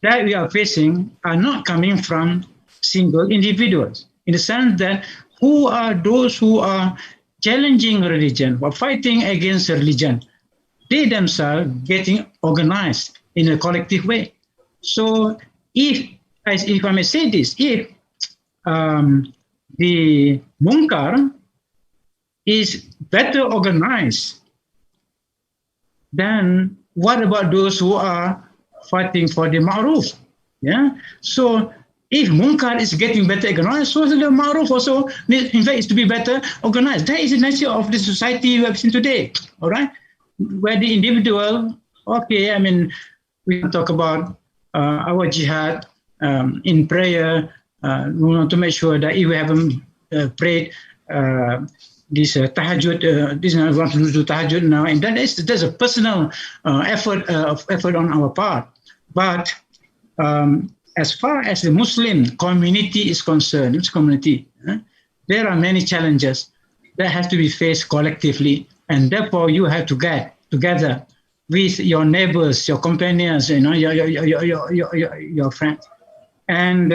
Speaker 2: that we are facing are not coming from single individuals, in the sense that who are those who are challenging religion or fighting against religion? They themselves getting organized in a collective way. So if I may say this, if the munkar is better organized, then what about those who are fighting for the ma'ruf? Yeah. So if munkar is getting better organized, so the ma'ruf also, in fact, is to be better organized. That is the nature of the society we have seen today. All right. Where the individual, okay, I mean, we can talk about our jihad in prayer. We want to make sure that if we haven't prayed this tahajjud, this I want to do tahajjud now, and there's a personal effort on our part. But as far as the Muslim community is concerned, there are many challenges that have to be faced collectively. And therefore, you have to get together with your neighbors, your companions, your friends, and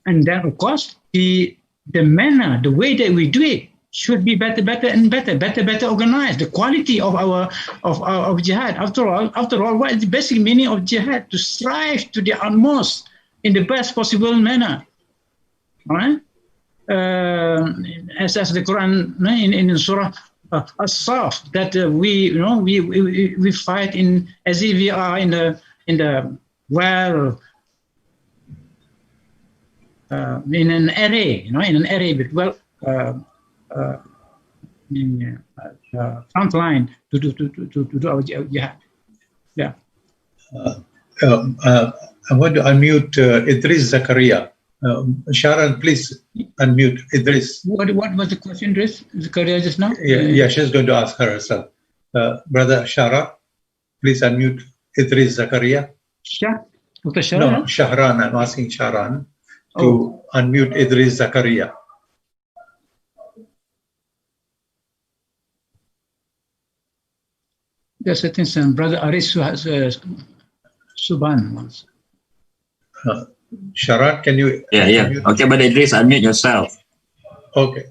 Speaker 2: then of course the manner, the way that we do it should be better organized. The quality of our jihad. After all, what is the basic meaning of jihad? To strive to the utmost in the best possible manner. All right. As the Quran in Surah As-Saf, that we fight in as if we are in the in an array, but in front line to do our jihad. Yeah.
Speaker 1: I'm going to unmute Idris Zakaria. Sharon, please unmute Idris.
Speaker 2: What was the question, Idris Zakaria, just now?
Speaker 1: Yeah, she's going to ask her herself. Brother Shara, please unmute Idris Zakaria.
Speaker 2: Dr. Shara?
Speaker 1: No, Shahran. I'm asking Sharan to unmute Idris Zakaria.
Speaker 2: There's a thing, Brother Aris Suban once.
Speaker 1: Sharat, can you?
Speaker 6: Yeah. Okay, but Idris, unmute yourself.
Speaker 1: Okay.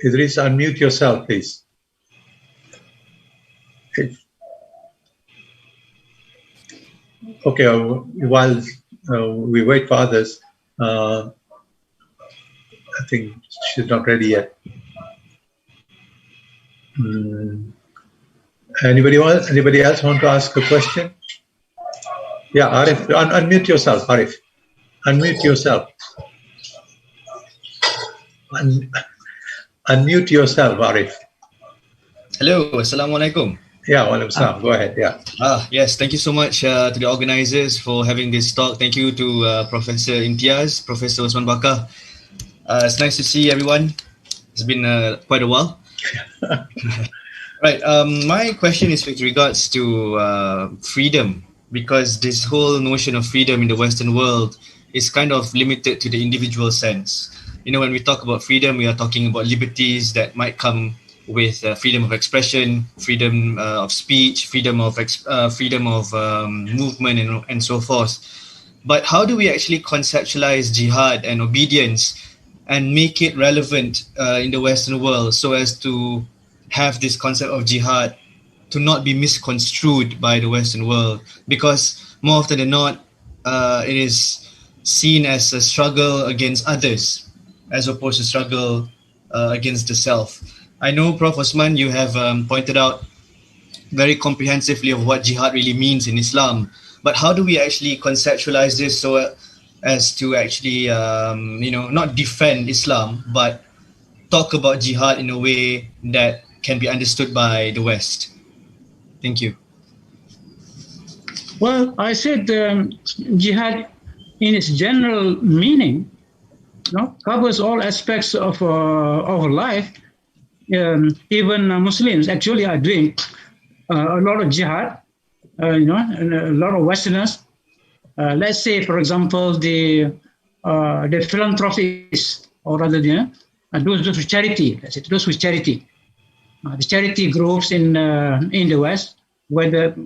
Speaker 1: Idris, unmute yourself, please. Okay, while we wait for others, I think she's not ready yet. Anybody else want to ask a question? Yeah, Arif, unmute yourself, Arif. Unmute yourself. Unmute yourself, Arif.
Speaker 7: Hello, Assalamualaikum.
Speaker 1: Yeah, walaikum salam. Go ahead, yeah.
Speaker 7: Yes, thank you so much to the organizers for having this talk. Thank you to Professor Imtiaz, Professor Osman Bakar. It's nice to see everyone. It's been quite a while. Right, my question is with regards to freedom, because this whole notion of freedom in the Western world is kind of limited to the individual sense. You know, when we talk about freedom, we are talking about liberties that might come with freedom of expression, freedom of speech, freedom of movement, and so forth. But how do we actually conceptualize jihad and obedience and make it relevant in the Western world so as to have this concept of jihad to not be misconstrued by the Western world? Because more often than not, it is seen as a struggle against others as opposed to struggle against the self. I know, Prof. Osman, you have pointed out very comprehensively of what jihad really means in Islam, but how do we actually conceptualize this so as to actually, not defend Islam, but talk about jihad in a way that can be understood by the West? Thank you.
Speaker 2: Well, I said jihad in its general meaning covers all aspects of our life. Even Muslims actually are doing a lot of jihad, and a lot of Westerners. Let's say, for example, the philanthropists, or rather, those with charity. Let's say those with charity, the charity groups in the West, where of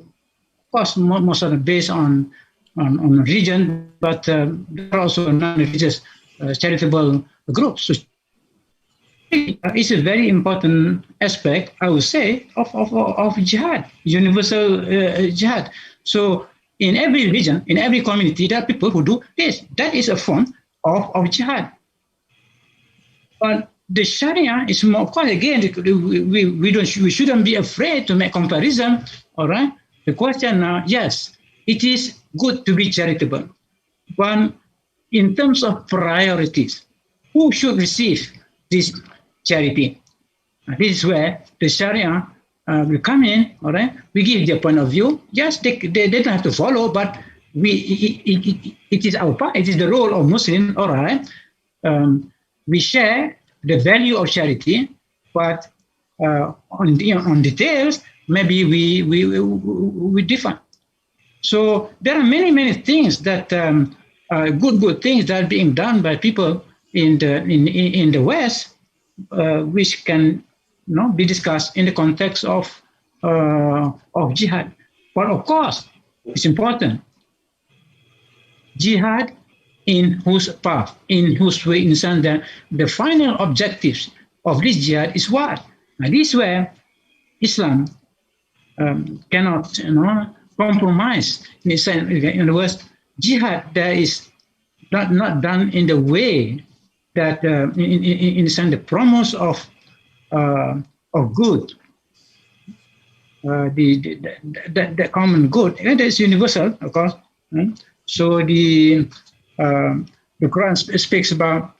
Speaker 2: course most of them based on religion, but there are also non-religious charitable groups. So it's a very important aspect, I would say, of jihad, universal jihad. So in every religion, in every community, there are people who do this. That is a form of jihad. But the Sharia is more, of course, again, we shouldn't be afraid to make comparison, all right? The question now, yes, it is good to be charitable. But in terms of priorities, who should receive this charity? This is where the Sharia will come in, all right? We give their point of view. Yes, they don't have to follow, but it is our part, it is the role of Muslim, all right? We share the value of charity, but on details, maybe we differ. So there are many things that good things that are being done by people in the West, which can be discussed in the context of jihad. But of course, it's important. Jihad in whose path, in whose way, in the sense that the final objectives of this jihad is what? And this is where Islam cannot compromise. In the West, jihad there is not done in the way that in the sense the promise of good, the common good, and it's universal, of course. So the Quran speaks about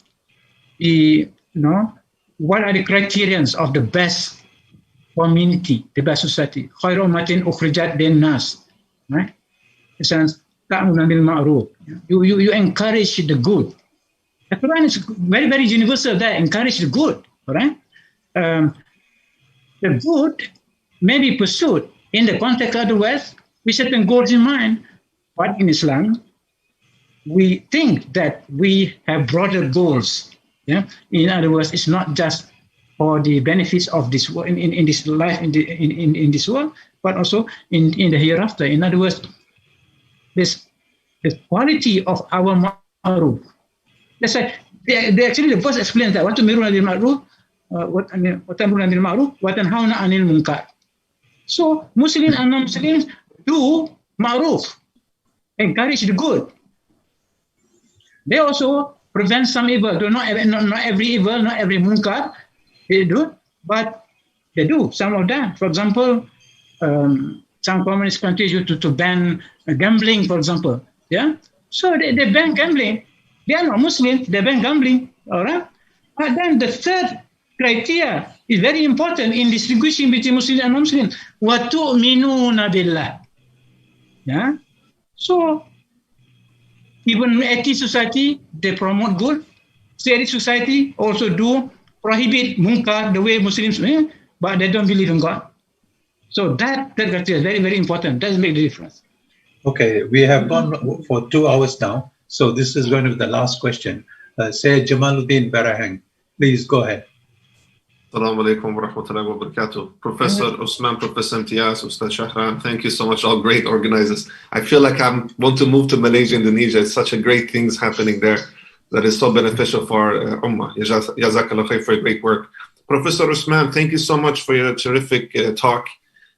Speaker 2: what are the criterions of the best community, the best society. Khairu ummatin ukhrijat linnas, right? In sense, ta'muruna bil ma'ruf. You encourage the good. The Quran is very, very universal there. Encourage the good, all right? The good may be pursued in the context of the West with certain goals in mind, but in Islam, we think that we have broader goals. Yeah, in other words, it's not just for the benefits of this world, in this life, in this world, but also in the hereafter. In other words, the quality of our ma'ruf. That's why they actually, the verse explains that, وَتُمِرُونَ بِالْمَعْرُوفِ وَتَنْهَوْنَ عَنِ الْمَعْرُوفِ وَتَنْهَوْنَ عَنِ الْمُنْكَرِ. So Muslims and non-Muslims do ma'ruf, encourage the good. They also prevent some evil. Not every evil, not every munkar they do, but they do, some of them. For example, some communist countries used to ban gambling, for example. Yeah, so they ban gambling. They are not Muslims, they ban gambling, all right? But then the third criteria is very important in distinguishing between Muslims and non-Muslims. وَتُؤْمِنُونَ بِاللَّهِ. Yeah, so even atheist society, they promote good. Theist society also do prohibit munkar the way Muslims do, but they don't believe in God. So that criteria is very, very important. Does make the difference.
Speaker 1: Okay, we have gone for 2 hours now. So this is going to be the last question. Sayyid Jamaluddin Barahang, please go ahead.
Speaker 8: Assalamu alaikum wa rahmatullahi wa barakatuh. Professor Osman, Professor Imtiaz, Ustaz Shahran, thank you so much, all great organizers. I feel like I want to move to Malaysia, Indonesia. It's such a great things happening there that is so beneficial for our Ummah. Jazakallah khair for your great work. Professor Osman, thank you so much for your terrific talk.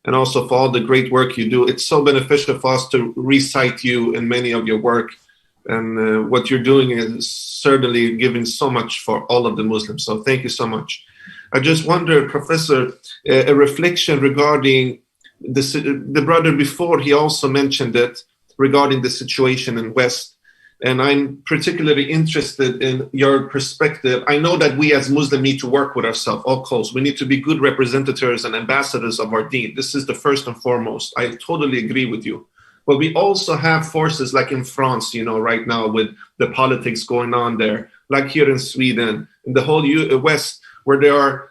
Speaker 8: and also for all the great work you do. It's so beneficial for us to recite you in many of your work. And what you're doing is certainly giving so much for all of the Muslims. So thank you so much. I just wonder, Professor, a reflection regarding the brother before, he also mentioned it regarding the situation in West. And I'm particularly interested in your perspective. I know that we as Muslims need to work with ourselves, all close. We need to be good representatives and ambassadors of our deen. This is the first and foremost. I totally agree with you. But we also have forces like in France, you know, right now with the politics going on there, like here in Sweden, in the whole West, where there are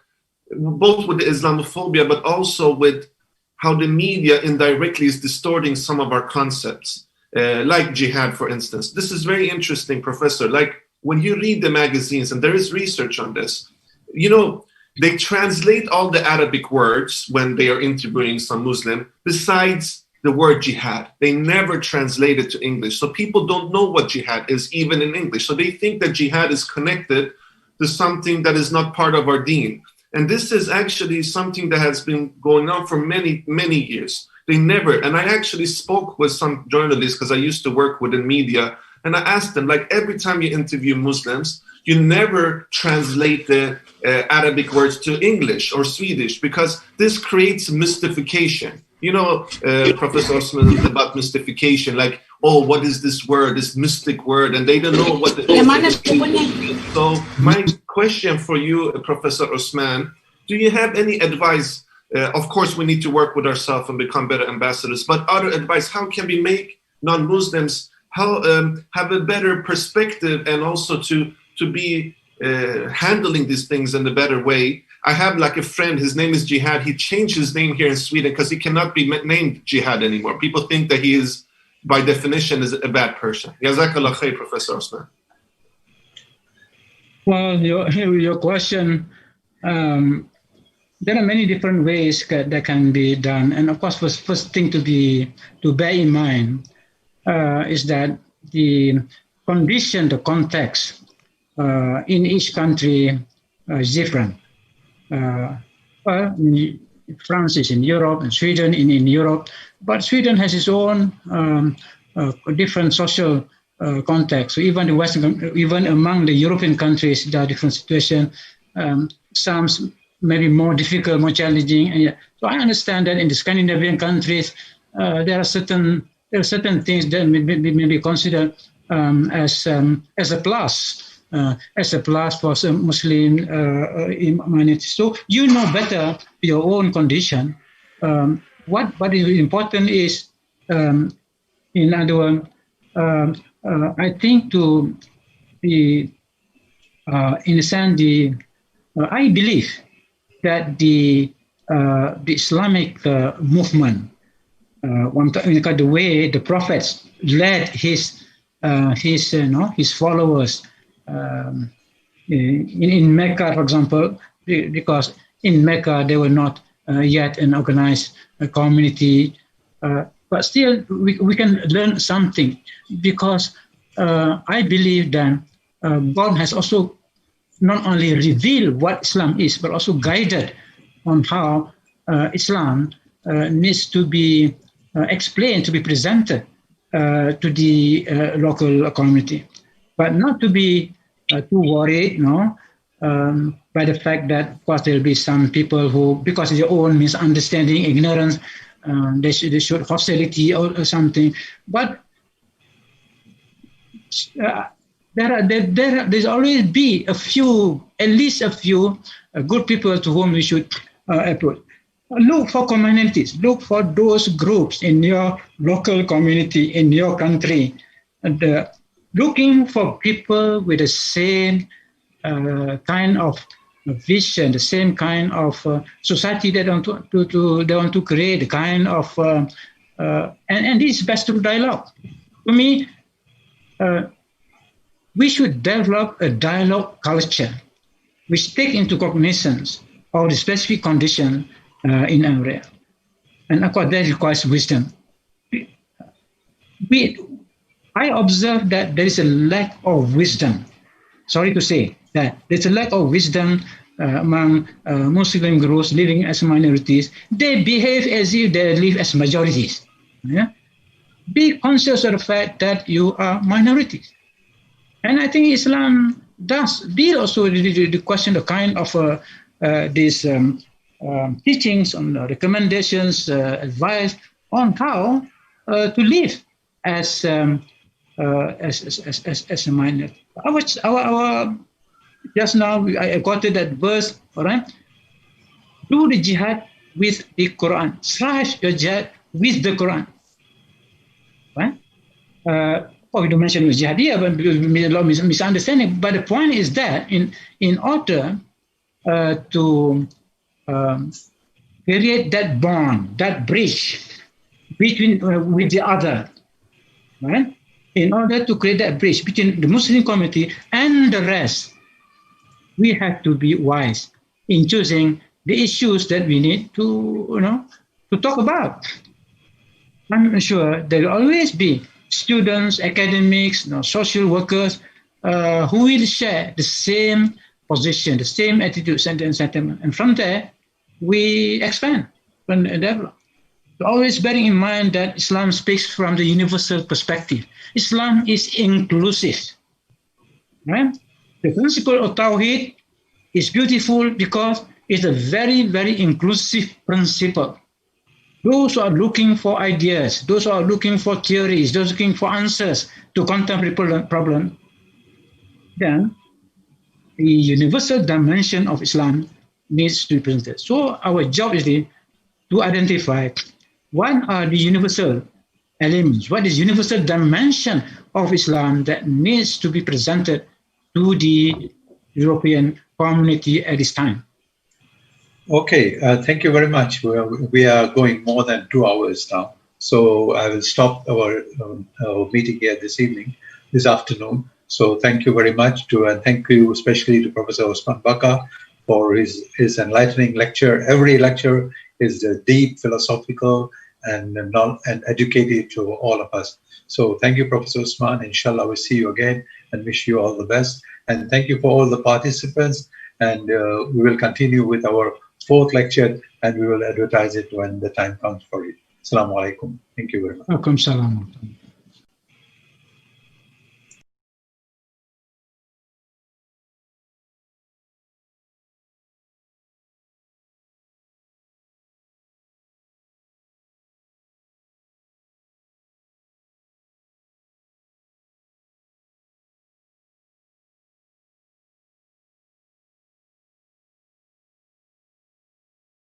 Speaker 8: both with the Islamophobia, but also with how the media indirectly is distorting some of our concepts. Like jihad, for instance. This is very interesting, Professor. Like when you read the magazines, and there is research on this, you know, they translate all the Arabic words when they are interviewing some Muslim, besides the word jihad. They never translate it to English. So people don't know what jihad is, even in English. So they think that jihad is connected to something that is not part of our deen. And this is actually something that has been going on for many, many years. They never, and I actually spoke with some journalists because I used to work within media, and I asked them, like, every time you interview Muslims, you never translate the Arabic words to English or Swedish, because this creates mystification. You know, Professor Osman, about mystification, like, oh, what is this word, this mystic word, and they don't know what it is. So my question for you, Professor Osman, do you have any advice? Of course, we need to work with ourselves and become better ambassadors. But other advice, how can we make non-Muslims have a better perspective and also to be handling these things in a better way? I have like a friend, his name is Jihad. He changed his name here in Sweden because he cannot be named Jihad anymore. People think that he is, by definition, is a bad person. Jazakallah khair, Professor Osman.
Speaker 2: Well, your question, there are many different ways that can be done. And of course, first thing to bear in mind is that the condition, the context in each country is different. France is in Europe, and Sweden in Europe, but Sweden has its own different social context. So even the Western, even among the European countries, there are different situations. Some maybe more difficult, more challenging. And so I understand that in the Scandinavian countries, there are certain things that may be considered as a plus for some Muslim humanity. So you know better your own condition. What is important is, in other words, I think to be, in a sense, I believe that the Islamic movement, the way the prophets led his followers in Mecca, for example, because in Mecca they were not yet an organized community, but still we can learn something, because I believe that God has also not only revealed what Islam is, but also guided on how Islam needs to be explained, to be presented to the local community. But not to be too worried, by the fact that, of course, there will be some people who, because of their own misunderstanding, ignorance, they should hostility or something. But there's always be at least a few good people to whom we should approach. Look for communities, look for those groups in your local community, in your country, and looking for people with the same kind of vision, the same kind of society they want to create, the kind of and this is best through dialogue. To me, we should develop a dialogue culture which take into cognizance of the specific condition in an area. And of course, that requires wisdom. I observe that there is a lack of wisdom. Sorry to say that there's a lack of wisdom among Muslim groups living as minorities, they behave as if they live as majorities. Yeah? Be conscious of the fact that you are minorities. And I think Islam does deal also with the question, the kind of these teachings on recommendations, advice on how to live as a minority. Just now I quoted that verse, all right? Do the jihad with the Quran. Strive your jihad with the Quran. Right? We don't mention jihad here, but a lot of misunderstanding. But the point is that in order to create that bond, that bridge between with the other, right? In order to create that bridge between the Muslim community and the rest, we have to be wise in choosing the issues that we need to talk about. I'm sure there will always be students, academics, social workers who will share the same position, the same attitudes and sentiment. And from there, we expand and develop. So always bearing in mind that Islam speaks from the universal perspective. Islam is inclusive. Right? The principle of Tawheed is beautiful because it's a very, very inclusive principle. Those who are looking for ideas, those who are looking for theories, those looking for answers to contemporary problem, then the universal dimension of Islam needs to be presented. So our job is to identify what are the universal elements, what is universal dimension of Islam that needs to be presented to the European community at this time.
Speaker 1: Okay, thank you very much. We are going more than 2 hours now. So I will stop our meeting here this afternoon. So thank you very much and thank you especially to Professor Osman Bakar for his enlightening lecture. Every lecture is deep, philosophical, and educative to all of us. So thank you, Professor Osman. Inshallah, we'll see you again and wish you all the best. And thank you for all the participants. And we will continue with our 4th lecture, and we will advertise it when the time comes for it. Assalamu alaikum. Thank you very much.
Speaker 2: Welcome, salam.